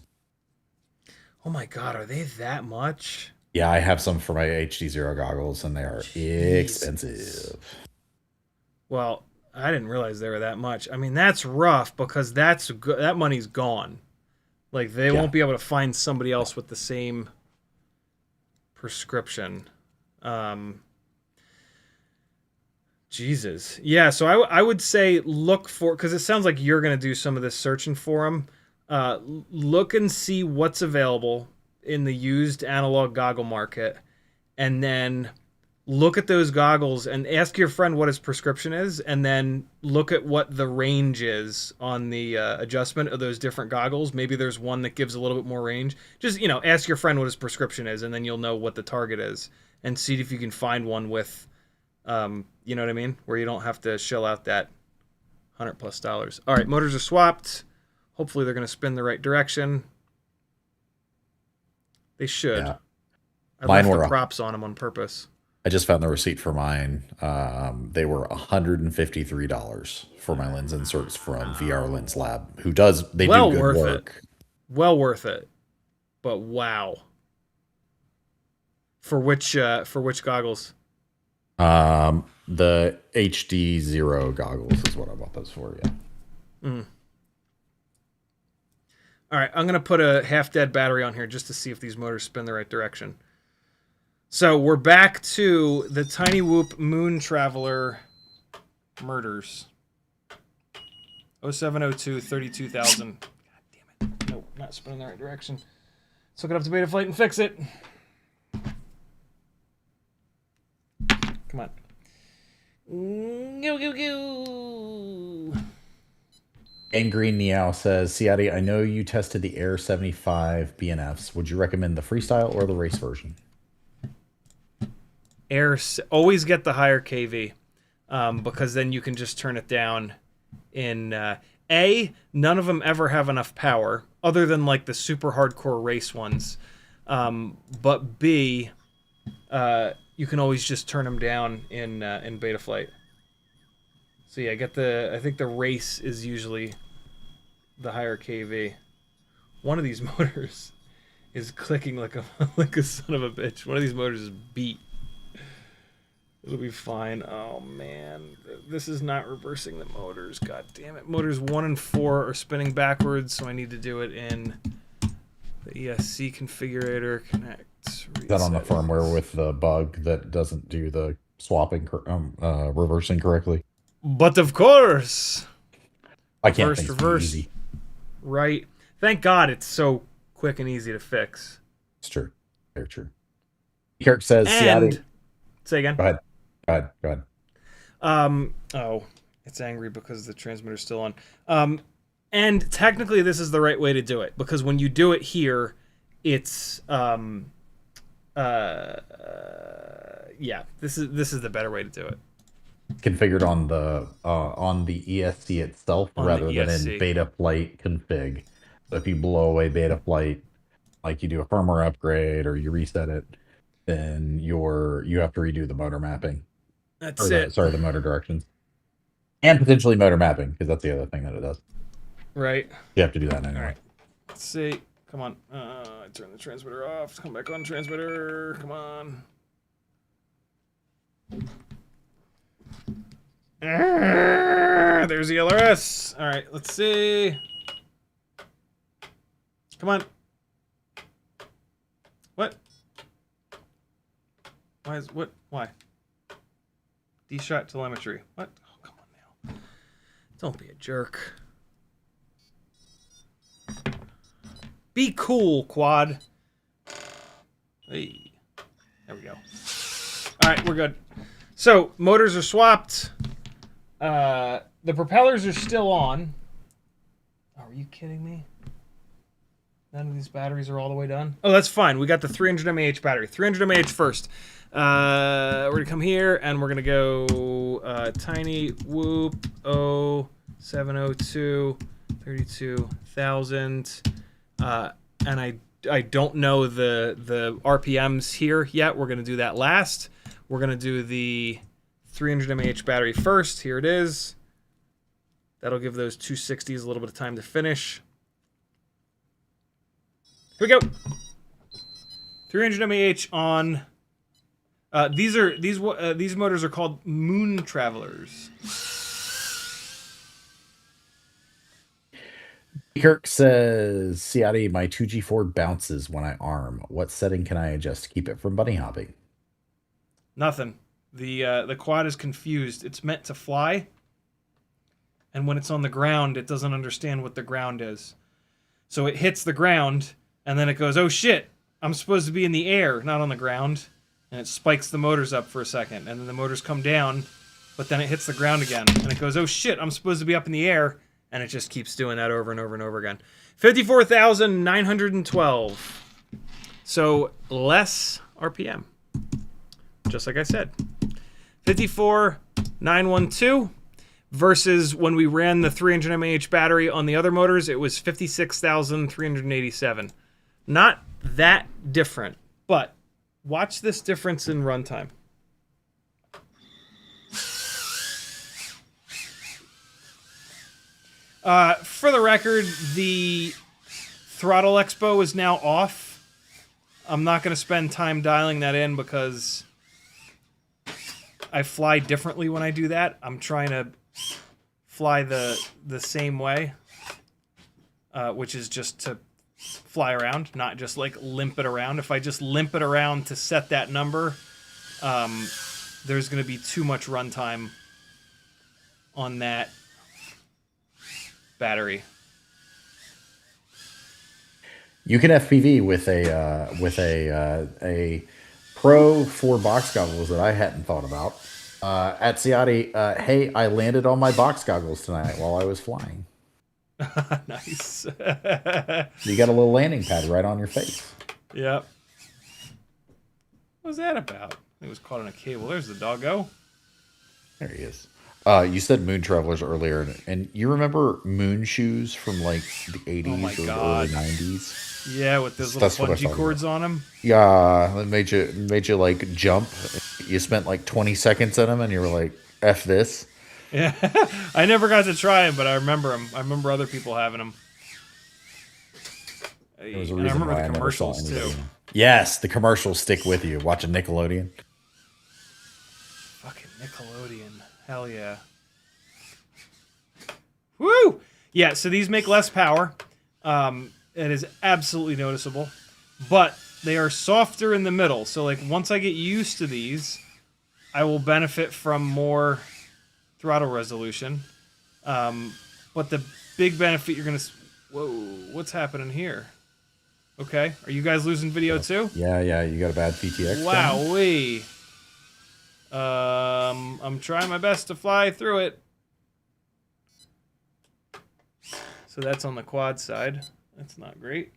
Oh my god, are they that much? Yeah, I have some for my HD0 goggles, and they are expensive. Well, I didn't realize they were that much. I mean, that's rough because that money's gone. Like they won't be able to find somebody else with the same prescription. Jesus. Yeah, so I would say look for, because it sounds like you're going to do some of this searching for them. Look and see what's available in the used analog goggle market, and then look at those goggles and ask your friend what his prescription is, and then look at what the range is on the adjustment of those different goggles. Maybe there's one that gives a little bit more range. Just, ask your friend what his prescription is, and then you'll know what the target is, and see if you can find one with, you know what I mean? Where you don't have to shell out that $100+. All right, motors are swapped. Hopefully they're going to spin the right direction. They should. Yeah. I left the props on them on purpose. I just found the receipt for mine. They were $153 for my lens inserts from VR Lens Lab, who does do good work. Well worth it. But wow. For which goggles? The HD0 goggles is what I bought those for, yeah. All right, I'm going to put a half-dead battery on here just to see if these motors spin the right direction. So we're back to the Tinywhoop Moon Traveler murders. 0702 32,000. God damn it. Nope, not spinning in the right direction. Let's hook it up to Betaflight and fix it. Come on. Go, go, go. Angry Meow says, Ciotti, I know you tested the Air 75 BNFs. Would you recommend the freestyle or the race version? Always get the higher KV, because then you can just turn it down in none of them ever have enough power other than like the super hardcore race ones, but B, you can always just turn them down in Betaflight. So yeah, I think the race is usually the higher KV. One of these motors is clicking like a like a son of a bitch. One of these motors is beat. It'll be fine. Oh man, this is not reversing the motors. God damn it. Motors 1 and 4 are spinning backwards, so I need to do it in the ESC configurator. Connect. Is that on the firmware with the bug that doesn't do the swapping, reversing correctly? But of course, I can't think reverse. Easy. Right. Thank God it's so quick and easy to fix. It's true. Very true. Kirk says, And say again. Go ahead. Go ahead. Oh, it's angry because the transmitter's still on. And technically this is the right way to do it, because when you do it here, it's yeah, this is the better way to do it. Configured on the ESC itself rather than in Betaflight config. So if you blow away Betaflight, like you do a firmware upgrade or you reset it, then you have to redo the motor mapping. That's it. Sorry, the motor directions. And potentially motor mapping, because that's the other thing that it does. Right. You have to do that anyway. All right. Let's see. Come on. I turn the transmitter off. Come back on transmitter. Come on. There's the LRS. All right. Let's see. Come on. What? Why? D-shot telemetry. What? Oh, come on now. Don't be a jerk. Be cool, quad. Hey. There we go. All right, we're good. So, motors are swapped. The propellers are still on. Oh, are you kidding me? None of these batteries are all the way done? Oh, that's fine. We got the 300 mAh battery. 300 mAh first. We're going to come here, and we're going to go Tinywhoop 0702 32,000. And I don't know the RPMs here yet. We're going to do that last. We're going to do the 300 mAh battery first. Here it is. That'll give those 260s a little bit of time to finish. Here we go. 300 mAh on. These motors are called Moon Travelers. Kirk says, Ciotti, my 2G Ford bounces when I arm. What setting can I adjust to keep it from bunny hopping? Nothing. The quad is confused. It's meant to fly, and when it's on the ground, it doesn't understand what the ground is. So it hits the ground, and then it goes, oh shit, I'm supposed to be in the air, not on the ground. And it spikes the motors up for a second, and then the motors come down, but then it hits the ground again, and it goes, oh shit, I'm supposed to be up in the air, and it just keeps doing that over and over and over again. 54,912. So less RPM, just like I said. 54,912 versus when we ran the 300 mAh battery on the other motors, it was 56,387. Not that different, but watch this difference in runtime. For the record, the throttle expo is now off. I'm not going to spend time dialing that in because I fly differently when I do that. I'm trying to fly the same way, which is just to fly around, not just like limp it around. If I just limp it around to set that number, there's going to be too much runtime on that battery. You can FPV with a Pro 4 box goggles that I hadn't thought about. At Ciotti, hey, I landed on my box goggles tonight while I was flying. Nice. You got a little landing pad right on your face. Yep. What was that about? It was caught on a cable. There's the doggo. There he is. You said moon travelers earlier, and you remember moon shoes from like the 80s or the early 90s? Yeah, with those little bungee cords on them. Yeah, it made you like jump. You spent like 20 seconds in them, and you were like, "F this." Yeah, I never got to try them, but I remember them. I remember other people having them. There was a And I reason remember why the I never saw commercials anybody. too. Yes, the commercials stick with you. Watching Nickelodeon. Fucking Nickelodeon. Hell yeah. Woo! Yeah, so these make less power. It is absolutely noticeable. But they are softer in the middle. So like once I get used to these, I will benefit from more throttle resolution. But the big benefit you're going to... Whoa, what's happening here? Okay, are you guys losing video too? Yeah, you got a bad PTX. Wowee. I'm trying my best to fly through it. So that's on the quad side. That's not great.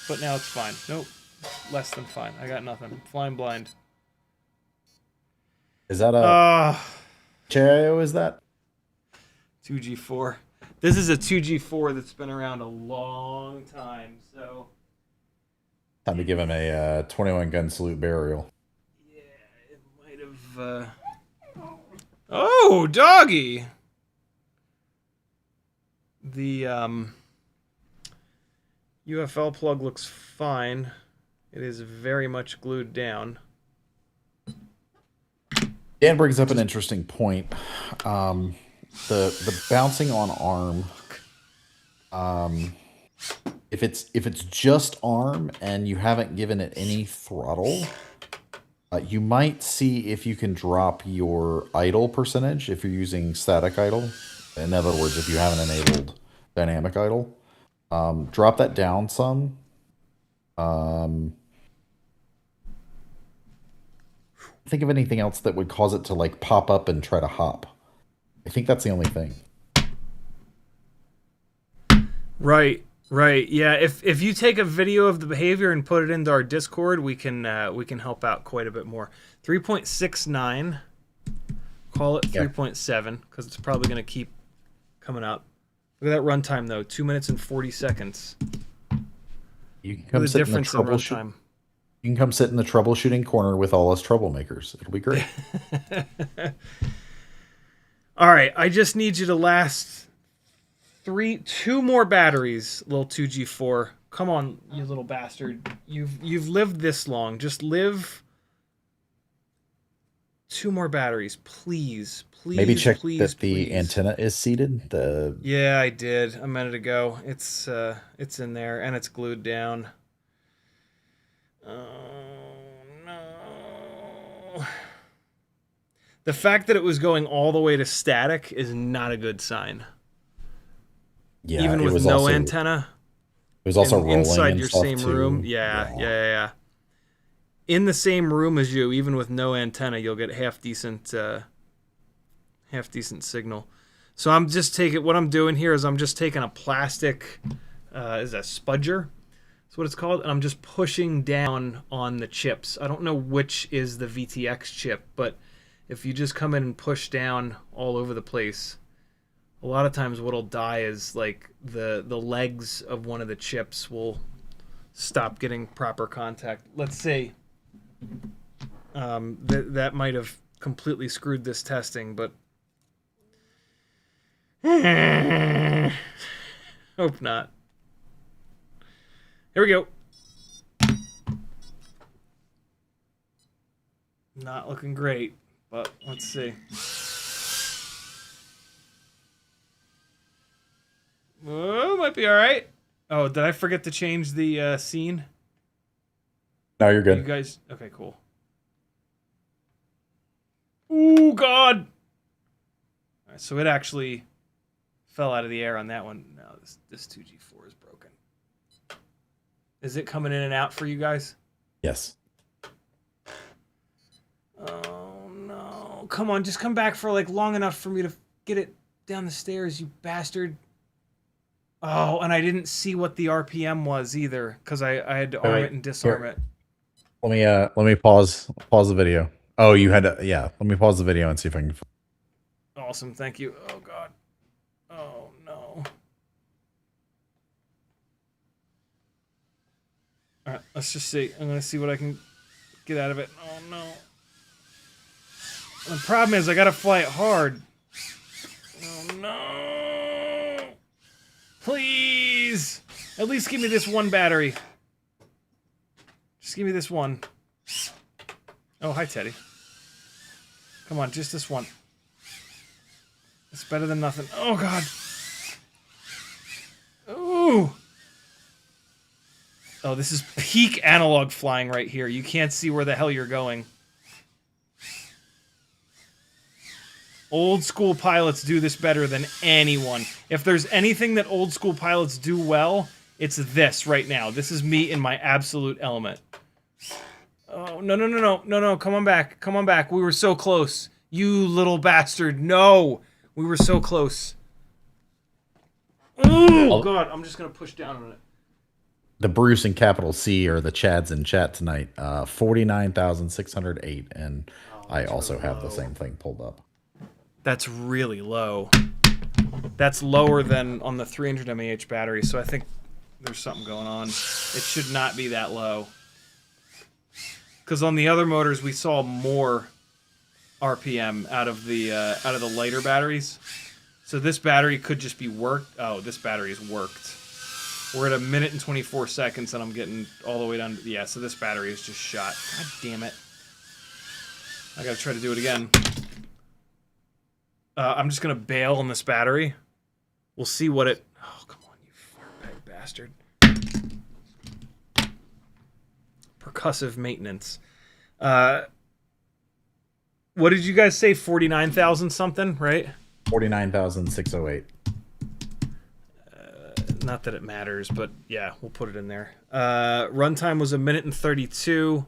But now it's fine. Nope. Less than fine. I got nothing. I'm flying blind. Is that a Gyro? Is that 2G4? This is a 2G4 that's been around a long time, so... time to give him a 21 gun salute burial? Yeah, it might have... Oh, doggy! The UFL plug looks fine. It is very much glued down. Dan brings up an interesting point. The bouncing on arm. If it's just arm and you haven't given it any throttle, you might see if you can drop your idle percentage if you're using static idle. In other words, if you haven't enabled dynamic idle, drop that down some. Think of anything else that would cause it to like pop up and try to hop. I think that's the only thing. Right. Yeah, if you take a video of the behavior and put it into our Discord, we can help out quite a bit more. 3.69. Call it 3.7 because it's probably going to keep coming up. Look at that runtime though, 2 minutes and 40 seconds. You can come the sit in the difference in runtime. You can come sit in the troubleshooting corner with all us troublemakers. It'll be great. All right, I just need you to last two more batteries, little 2G4. Come on, you little bastard. You've lived this long. Just live 2 more batteries, please. Maybe check please, that please. the antenna is seated. Yeah, I did a minute ago. It's in there and it's glued down. Oh no. The fact that it was going all the way to static is not a good sign. Yeah, even with no antenna. It was also rolling inside your stuff same too. room. Yeah. In the same room as you, even with no antenna, you'll get half decent signal. So I'm just taking what I'm doing here is I'm just taking a plastic is a spudger. That's what it's called, and I'm just pushing down on the chips. I don't know which is the VTX chip, but if you just come in and push down all over the place, a lot of times what'll die is like the legs of one of the chips will stop getting proper contact. Let's see. That might have completely screwed this testing, but hope not. Here we go. Not looking great, but let's see. be all right. Oh, did I forget to change the scene? No, you're good. You guys, okay, cool. Ooh, God. All right, so it actually fell out of the air on that one. No, this 2G4 is broken. Is it coming in and out for you guys? Yes. Oh, no. Come on, just come back for like long enough for me to get it down the stairs, you bastard. Oh, and I didn't see what the RPM was either, because I had to arm it and disarm it. Let me pause the video. Oh, you had to, yeah. Let me pause the video and see if I can. Awesome, thank you. Oh, God. Oh, no. All right, let's just see. I'm going to see what I can get out of it. Oh, no. The problem is I got to fly it hard. Oh, no. Please. At least give me this one battery. Just give me this one. Oh, hi, Teddy. Come on, just this one. It's better than nothing. Oh, God. Ooh. Oh, this is peak analog flying right here. You can't see where the hell you're going. Old school pilots do this better than anyone. If there's anything that old school pilots do well, it's this right now. This is me in my absolute element. Oh, no, no, no, no, no, no. Come on back. Come on back. We were so close. You little bastard. No. We were so close. Oh, God. I'm just going to push down on it. The Bruce and capital C are the Chads in chat tonight. 49,608. And I also have the same thing pulled up. That's really low. That's lower than on the 300 mAh battery, so I think there's something going on. It should not be that low. Because on the other motors, we saw more RPM out of the lighter batteries. So this battery could just be worked. Oh, this battery is worked. We're at 1 minute and 24 seconds, and I'm getting all the way down. Yeah, so this battery is just shot. God damn it. I gotta try to do it again. I'm just gonna bail on this battery. We'll see what it... Oh, come on, you fart-bag bastard. Percussive maintenance. What did you guys say? 49,000 something, right? 49,608. Not that it matters, but yeah, we'll put it in there. Runtime was 1 minute and 32.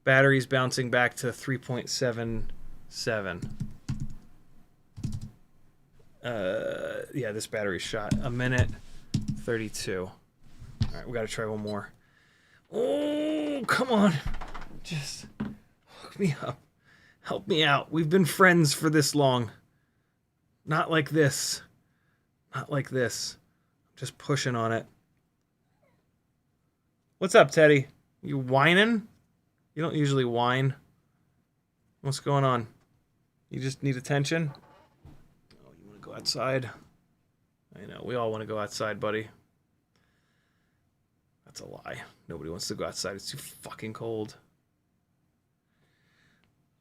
Battery's bouncing back to 3.77. Yeah, this battery's shot. 1 minute 32. All right, we got to try one more. Oh, come on. Just hook me up. Help me out. We've been friends for this long. Not like this. Not like this. I'm just pushing on it. What's up, Teddy? You whining? You don't usually whine. What's going on? You just need attention? Oh, you want to go outside? I know. We all want to go outside, buddy. That's a lie. Nobody wants to go outside. It's too fucking cold.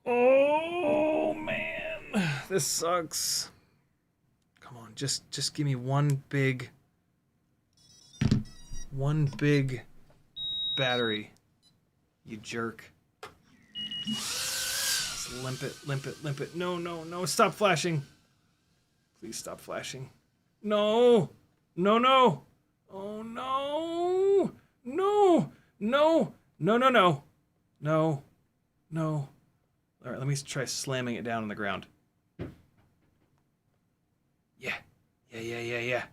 Oh, man. This sucks. Come on. Just give me one big battery. You jerk. Just limp it, limp it, limp it. No, no, no. Stop flashing. Please stop flashing. No. No, no. Oh, no. No. No. No, no, no. No. No. All right, let me try slamming it down on the ground. Yeah. Yeah, yeah, yeah, yeah.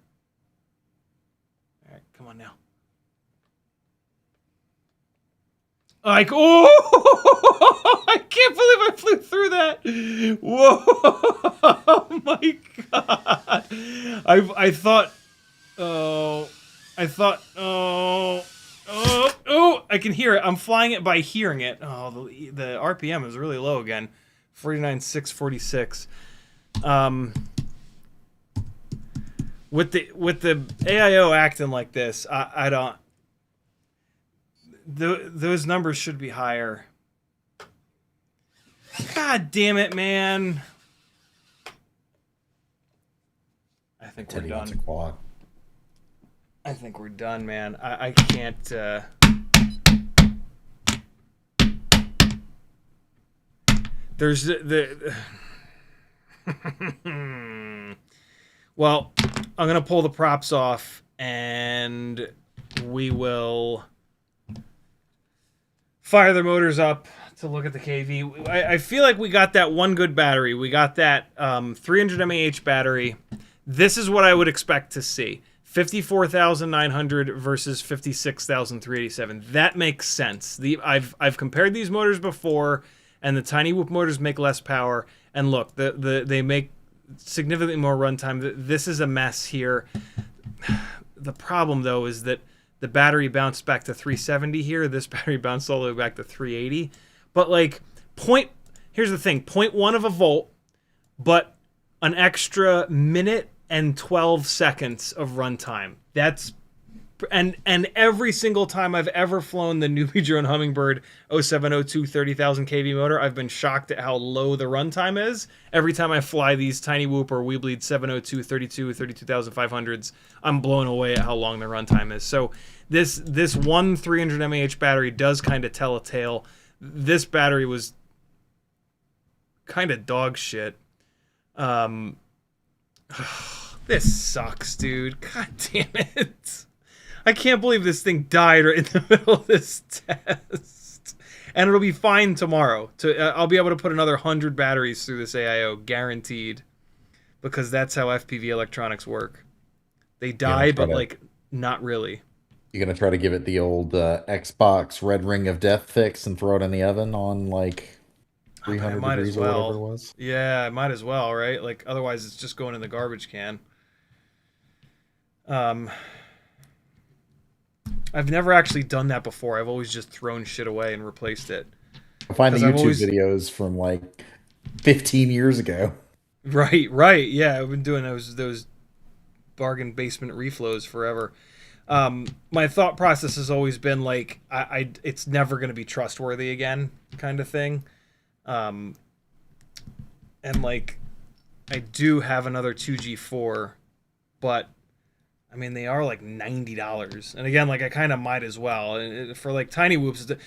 All right, come on now. Like, oh, I can't believe I flew through that. Whoa, oh my God. I thought, oh, I can hear it. I'm flying it by hearing it. Oh, the RPM is really low again. 49,646. With the AIO acting like this, I don't... Those numbers should be higher. God damn it, man. I think Teddy we're wants a done. quad. I think we're done, man. I can't. There's the well, I'm gonna pull the props off, and we will fire the motors up to look at the KV. I feel like we got that one good battery. We got that 300 mAh battery. This is what I would expect to see. 54,900 versus 56,387. That makes sense. I've compared these motors before, and the Tinywhoop motors make less power. And look, they make significantly more runtime. This is a mess here. The problem, though, is that the battery bounced back to 370 here. This battery bounced all the way back to 380. But, like, here's the thing. 0.1 of a volt, but an extra minute and 12 seconds of runtime. That's and every single time I've ever flown the NewBeeDrone Hummingbird 0702 30,000 kV motor, I've been shocked at how low the runtime is. Every time I fly these Tinywhoop or Weebleed 702 32,500s, I'm blown away at how long the runtime is. So this one 300 mAh battery does kind of tell a tale. This battery was kind of dog shit. This sucks, dude. God damn it. I can't believe this thing died right in the middle of this test. And it'll be fine tomorrow. I'll be able to put another 100 batteries through this AIO, guaranteed. Because that's how FPV electronics work. They die, but, like, not really. You're going to try to give it the old Xbox red ring of death fix and throw it in the oven on, like, 300 degrees or whatever it was? Yeah, I might as well, right? Like, otherwise it's just going in the garbage can. I've never actually done that before. I've always just thrown shit away and replaced it. I find the YouTube videos from like 15 years ago. Right. Yeah, I've been doing those bargain basement reflows forever. My thought process has always been like, it's never going to be trustworthy again, kind of thing. And like, I do have another 2G4, but I mean, they are like $90. And again, like, I kind of might as well. And for like Tinywhoops,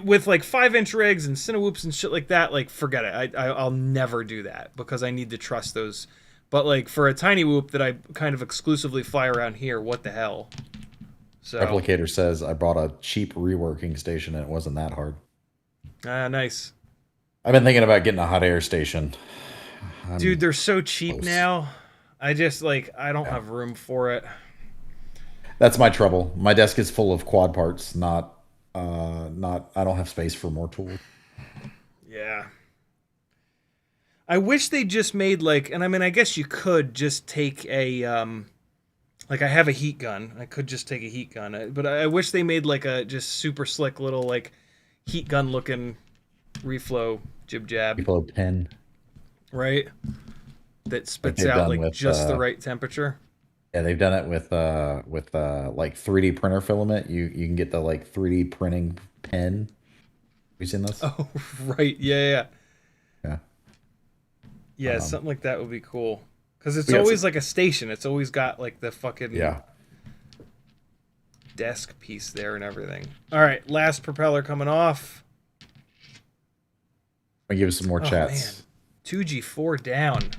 with like 5-inch rigs and Cinewhoops and shit like that, like, forget it. I'll never do that because I need to trust those. But like for a Tinywhoop that I kind of exclusively fly around here, what the hell? So Replicator says I bought a cheap reworking station and it wasn't that hard. Nice. I've been thinking about getting a hot air station. Dude, they're so cheap now. I just like, I don't have room for it. That's my trouble. My desk is full of quad parts, not I don't have space for more tools. Yeah. I wish they just made like, and I mean, I guess you could just take a, like I have a heat gun. I could just take a heat gun, but I wish they made like a just super slick little like heat gun looking reflow jib jab. Reflow pen. Right? That spits out like with, just the right temperature. Yeah, they've done it with like 3D printer filament. You can get the like 3D printing pen. Have you seen this? Oh, right. Yeah. Yeah, something like that would be cool. Because it's always like a station. It's always got like the fucking desk piece there and everything. All right, last propeller coming off. I'll give us some more chats. Man. 2G4 down.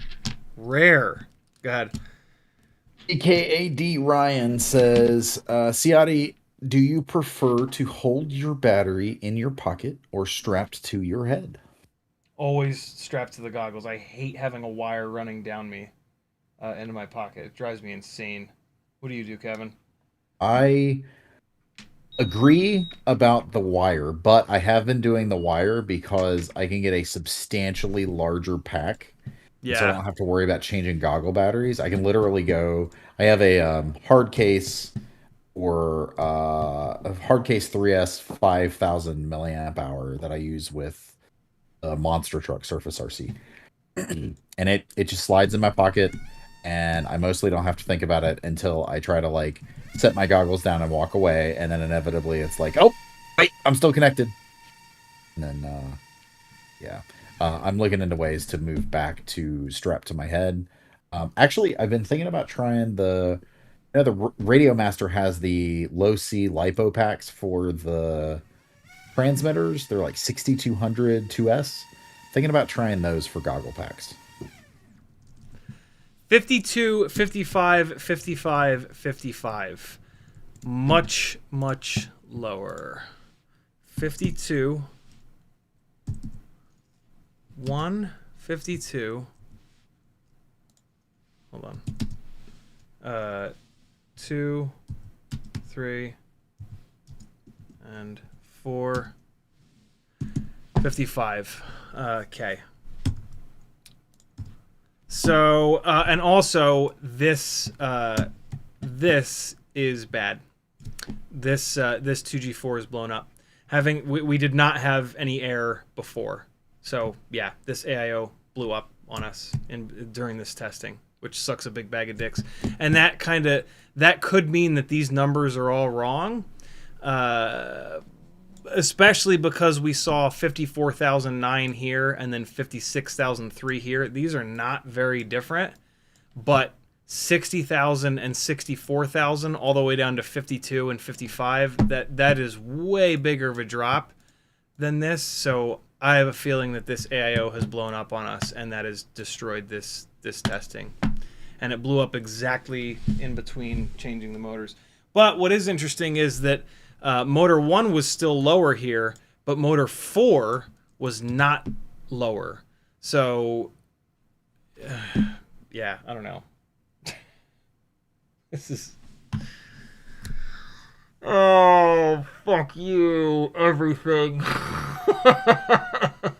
Rare. God. EKAD Ryan says, Ciotti, do you prefer to hold your battery in your pocket or strapped to your head? Always strapped to the goggles. I hate having a wire running down me into my pocket. It drives me insane. What do you do, Kevin? I agree about the wire, but I have been doing the wire because I can get a substantially larger pack. Yeah. So I don't have to worry about changing goggle batteries. I can literally go, I have a hard case or a hard case 3S 5000 milliamp hour that I use with a monster truck Surface RC. And it just slides in my pocket and I mostly don't have to think about it until I try to like set my goggles down and walk away. And then inevitably it's like, oh, wait, I'm still connected. And then, yeah. I'm looking into ways to move back to strap to my head. Actually, I've been thinking about trying the You know, the Radio Master has the low C lipo packs for the transmitters. They're like 6200 2S. Thinking about trying those for goggle packs. 52, 55, 55, 55. Much, much lower. 52. 1, 52. Hold on. 2, 3, and 4. 55. Okay. So, and also this this is bad. This 2G4 is blown up. We did not have any air before, so yeah, this AIO blew up on us during this testing, which sucks a big bag of dicks. And that could mean that these numbers are all wrong. Especially because we saw 54,009 here and then 56,003 here. These are not very different, but 60,000 and 64,000 all the way down to 52 and 55, that is way bigger of a drop than this. So I have a feeling that this AIO has blown up on us, and that has destroyed this testing. And it blew up exactly in between changing the motors. But what is interesting is that motor 1 was still lower here, but motor 4 was not lower. So, yeah, I don't know. This is... Oh, fuck you, everything.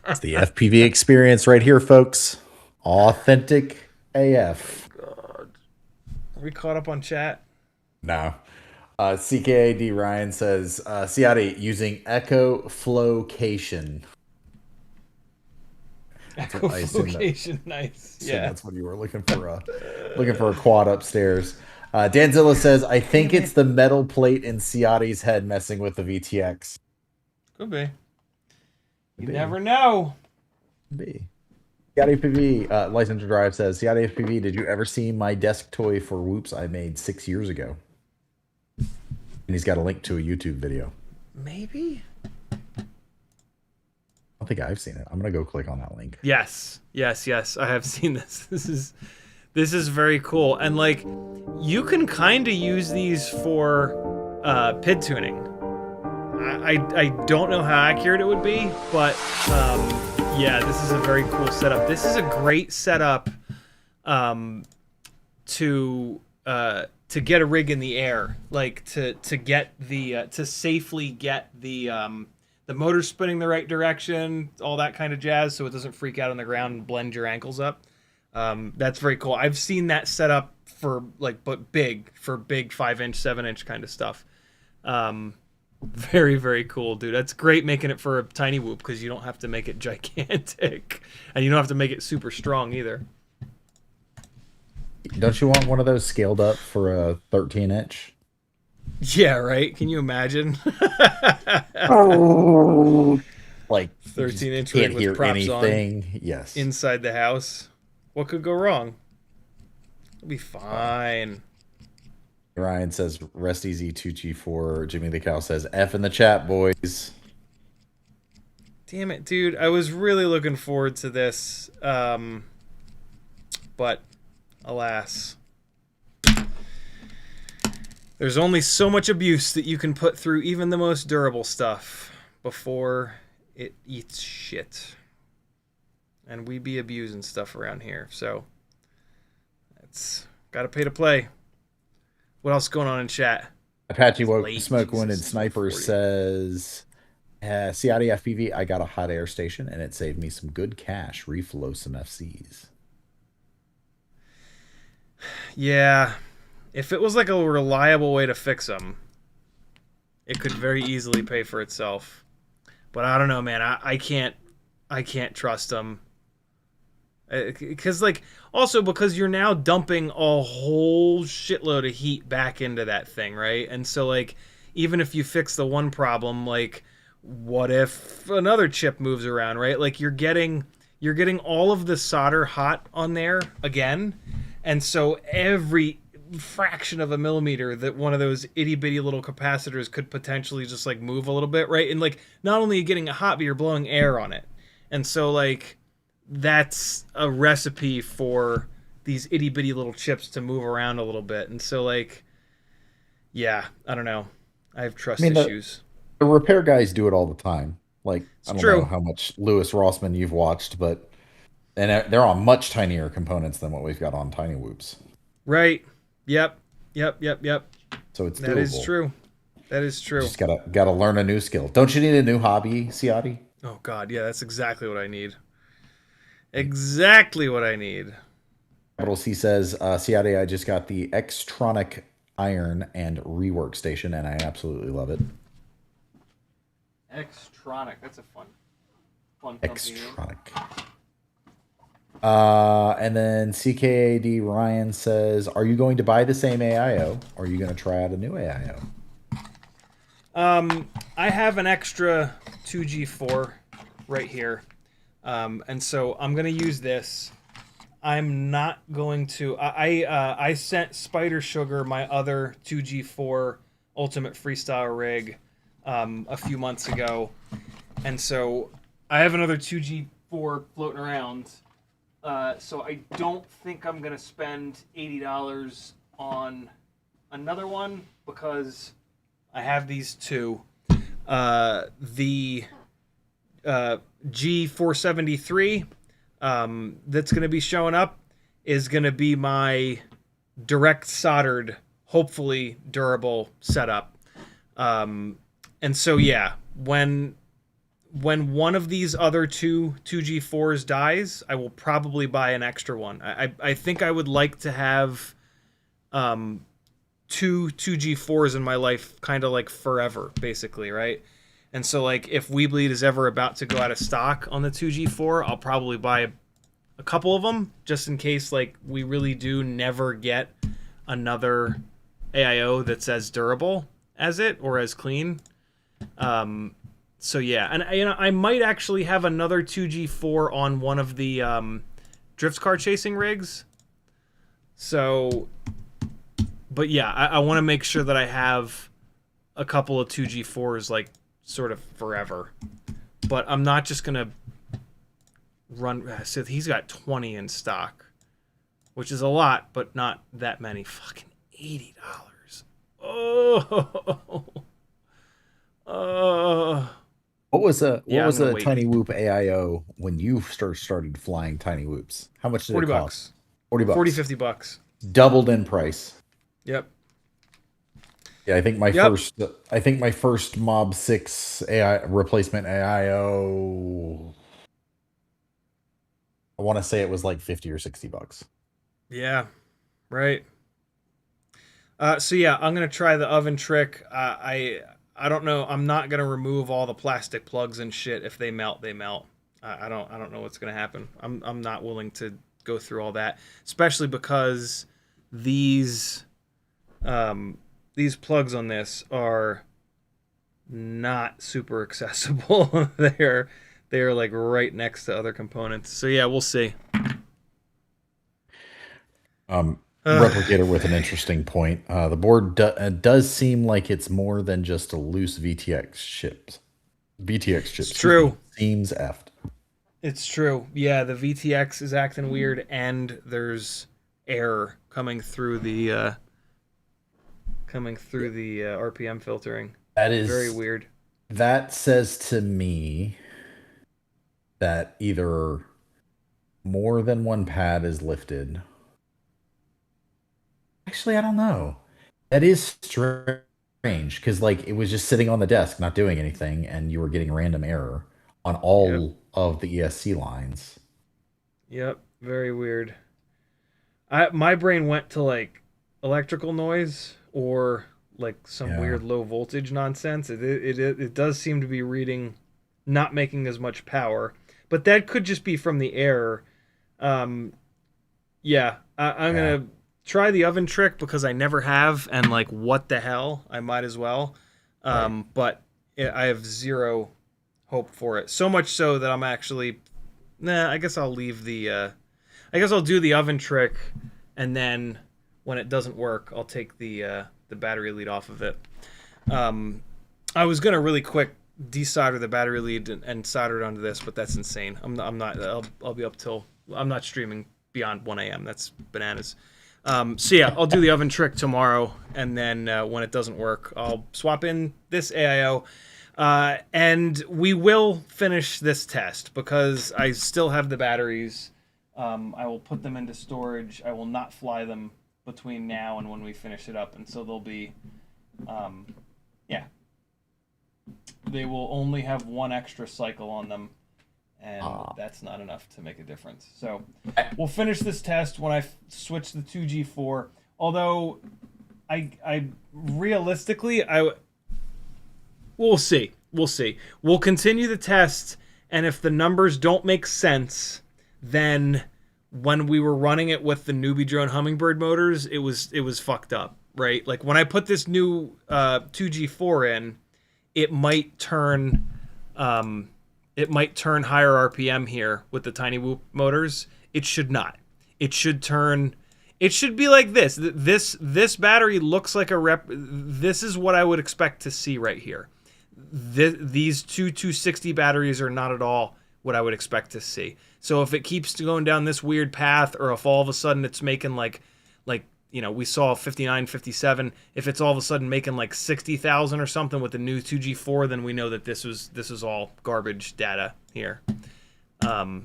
It's the FPV experience right here, folks. Authentic AF. God. Are we caught up on chat? No. CKAD Ryan says, Ciotti using echo flocation. Echolocation, nice. Yeah, that's what you were looking for a quad upstairs. Danzilla says, I think it's the metal plate in Ciotti's head messing with the VTX. Could be. You never know. Could be. CiottiFPV, License to Drive says, CiottiFPV, did you ever see my desk toy for Whoops I made 6 years ago? And he's got a link to a YouTube video. Maybe? I don't think I've seen it. I'm going to go click on that link. Yes. I have seen this. This is very cool. And like, you can kind of use these for PID tuning. I don't know how accurate it would be, but yeah, this is a very cool setup. This is a great setup to get a rig in the air, like to get the to safely get the motor spinning the right direction, all that kind of jazz, so it doesn't freak out on the ground and blend your ankles up. That's very cool. I've seen that set up for big 5-inch, 7-inch kind of stuff. Very, very cool, dude. That's great making it for a Tinywhoop because you don't have to make it gigantic and you don't have to make it super strong either. Don't you want one of those scaled up for a 13-inch? Yeah, right? Can you imagine? Like 13-inch can't rig with hear props anything. on Yes. inside the house. What could go wrong? It'll be fine. Ryan says, rest easy 2G4. Jimmy the Cow says, F in the chat, boys. Damn it, dude. I was really looking forward to this. But alas. There's only so much abuse that you can put through even the most durable stuff before it eats shit. And we be abusing stuff around here, so it's gotta pay to play. What else is going on in chat? Apache Woke Smoke Wounded Sniper says, Ciotti FPV, I got a hot air station and it saved me some good cash. Reflow some FCs. Yeah. If it was like a reliable way to fix them, it could very easily pay for itself. But I don't know, man. I can't trust them. Because because you're now dumping a whole shitload of heat back into that thing, right? And so even if you fix the one problem, what if another chip moves around, right? You're getting all of the solder hot on there again. And so fraction of a millimeter that one of those itty bitty little capacitors could potentially just like move a little bit, right? And like not only are you getting it hot, but you're blowing air on it. And so like that's a recipe for these itty bitty little chips to move around a little bit. And so like, yeah, I don't know. I have trust issues. The repair guys do it all the time. Like, I don't true. know how much Lewis Rossman you've watched, but they're on much tinier components than what we've got on Tinywhoops. Right. Yep. So it's doable. That is true. That is true. Just gotta learn a new skill. Don't you need a new hobby, Ciotti? Oh God, yeah, that's exactly what I need. Exactly what I need. Capital C says, Ciotti, I just got the Xtronic iron and rework station, and I absolutely love it. Xtronic, that's a fun company. Xtronic. And then CKAD Ryan says, are you going to buy the same AIO, or are you going to try out a new AIO? I have an extra 2G4 right here. And so I'm going to use this. I'm not going to... I sent Spider Sugar my other 2G4 Ultimate Freestyle rig a few months ago. And so I have another 2G4 floating around. So I don't think I'm going to spend $80 on another one because I have these two. The G473 that's going to be showing up is going to be my direct soldered, hopefully durable setup. And so, yeah, when one of these other two 2G4s dies, I will probably buy an extra one. I think I would like to have two 2G4s in my life kind of like forever, basically, right? And so, like, if Weebleed is ever about to go out of stock on the 2G4, I'll probably buy a couple of them just in case, like, we really do never get another AIO that's as durable as it or as clean. So yeah, and I might actually have another 2G4 on one of the drift car chasing rigs. So, but yeah, I want to make sure that I have a couple of 2G4s like sort of forever. But I'm not just gonna run. So he's got 20 in stock, which is a lot, but not that many. Fucking $80. What was a Tinywhoop AIO when you started flying Tinywhoops? How much did it cost? $40. 40, $50. Doubled in price. Yep. Yeah, I think my first Mob 6 AI replacement AIO, I want to say it was like $50 or $60. Yeah. Right. So yeah, I'm gonna try the oven trick. I don't know. I'm not gonna remove all the plastic plugs and shit. If they melt, they melt. I don't know what's gonna happen. I'm not willing to go through all that, especially because these plugs on this are not super accessible. They're like right next to other components. So yeah, we'll see. Replicator with an interesting point. The board does seem like it's more than just a loose VTX chip. It's true. Seems effed. It's true. Yeah, the VTX is acting weird, and there's air coming through the RPM filtering. That is very weird. That says to me that either more than one pad is lifted. Actually, I don't know. That is strange because like it was just sitting on the desk, not doing anything, and you were getting random error on all of the ESC lines. Yep, very weird. My brain went to like electrical noise or like some weird low voltage nonsense. It does seem to be reading, not making as much power, but that could just be from the error. I'm gonna try the oven trick because I never have, and like what the hell, I might as well. But I have zero hope for it. So much so that I'm actually, I guess I'll leave the. I guess I'll do the oven trick, and then when it doesn't work, I'll take the battery lead off of it. I was gonna really quick desolder the battery lead and solder it onto this, but that's insane. I'm not. I'll be up till. I'm not streaming beyond 1 a.m. That's bananas. So yeah, I'll do the oven trick tomorrow, and then when it doesn't work, I'll swap in this AIO, and we will finish this test because I still have the batteries. I will put them into storage. I will not fly them between now and when we finish it up, and so they'll be, yeah. They will only have one extra cycle on them, and that's not enough to make a difference. So we'll finish this test when I switch the 2G4. Although, I realistically, we'll see. We'll see. We'll continue the test, and if the numbers don't make sense, then when we were running it with the NewBeeDrone Hummingbird motors, it was fucked up, right? Like when I put this new 2G4 in, it might turn higher RPM here with the Tinywhoop motors. It should not. It should turn. It should be like this. This battery looks like a rep. This is what I would expect to see right here. These two 260 batteries are not at all what I would expect to see. So if it keeps going down this weird path, or if all of a sudden it's making like we saw 59, 57. If it's all of a sudden making like 60,000 or something with the new 2G4, then we know that this is all garbage data here. So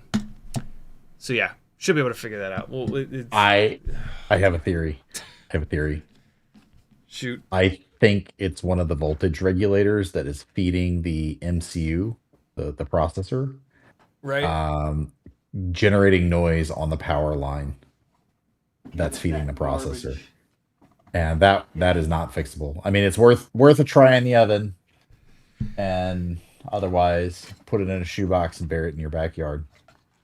yeah, should be able to figure that out. Well, I have a theory. Shoot. I think it's one of the voltage regulators that is feeding the MCU, the processor, Right. Generating noise on the power line. That's feeding the processor, and that is not fixable. I mean, it's worth a try in the oven, and otherwise put it in a shoebox and bury it in your backyard.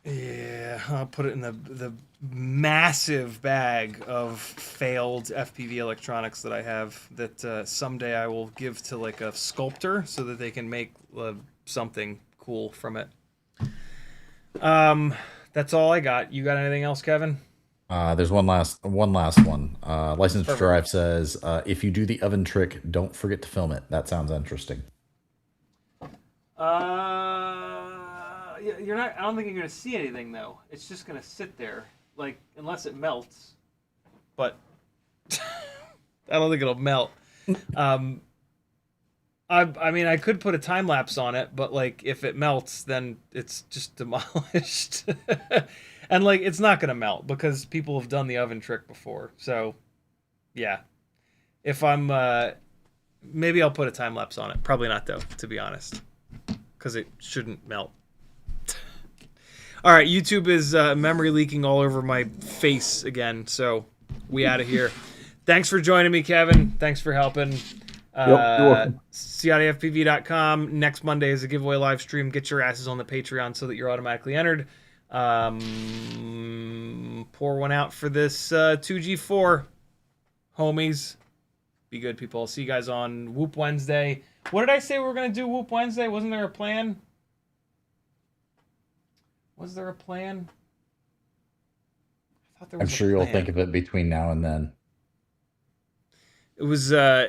Yeah, I'll put it in the massive bag of failed FPV electronics that I have that someday I will give to like a sculptor so that they can make something cool from it. That's all I got. You got anything else, Kevin? There's one last one. License to Drive says, if you do the oven trick, don't forget to film it. That sounds interesting. You're not. I don't think you're gonna see anything though. It's just gonna sit there, like unless it melts. But I don't think it'll melt. I mean, I could put a time lapse on it, but like if it melts, then it's just demolished. And like it's not gonna melt because people have done the oven trick before. So, yeah. If I'm, maybe I'll put a time lapse on it. Probably not though, to be honest, because it shouldn't melt. All right, YouTube is memory leaking all over my face again, so we out of here. Thanks for joining me, Kevin. Thanks for helping. Yep, you're welcome. CiottiFPV.com. Next Monday is a giveaway live stream. Get your asses on the Patreon so that you're automatically entered. Pour one out for this 2G4, homies. Be good, people. I'll see you guys on Whoop Wednesday. What did I say we were going to do Whoop Wednesday? Wasn't there a plan? Was there a plan? I thought there was I'm sure you'll think of it between now and then. It was the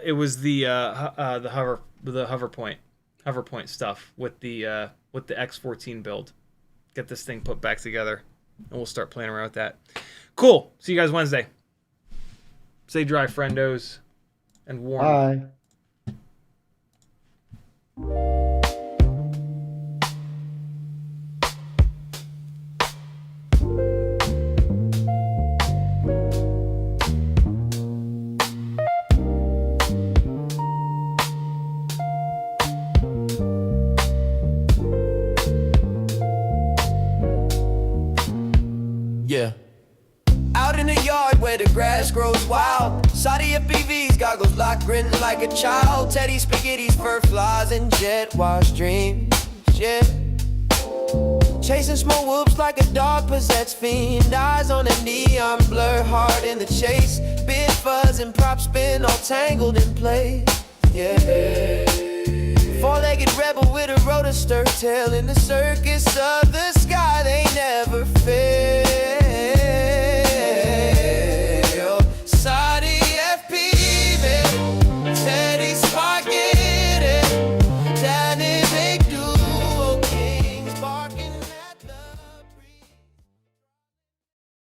hover point stuff with the X14 build. Get this thing put back together, and we'll start playing around with that. Cool. See you guys Wednesday. Stay dry, friendos, and warm. Bye. Yeah. Out in the yard where the grass grows wild, CiottiFPV's goggles locked, grinning like a child. Teddy spaghetti's, fur flies, and jet wash dreams. Yeah. Chasing small whoops like a dog possessed fiend. Eyes on a neon blur, hard in the chase. Bit fuzz and prop spin, all tangled in place. Yeah. Four-legged rebel with a rotor stir tail in the circus of the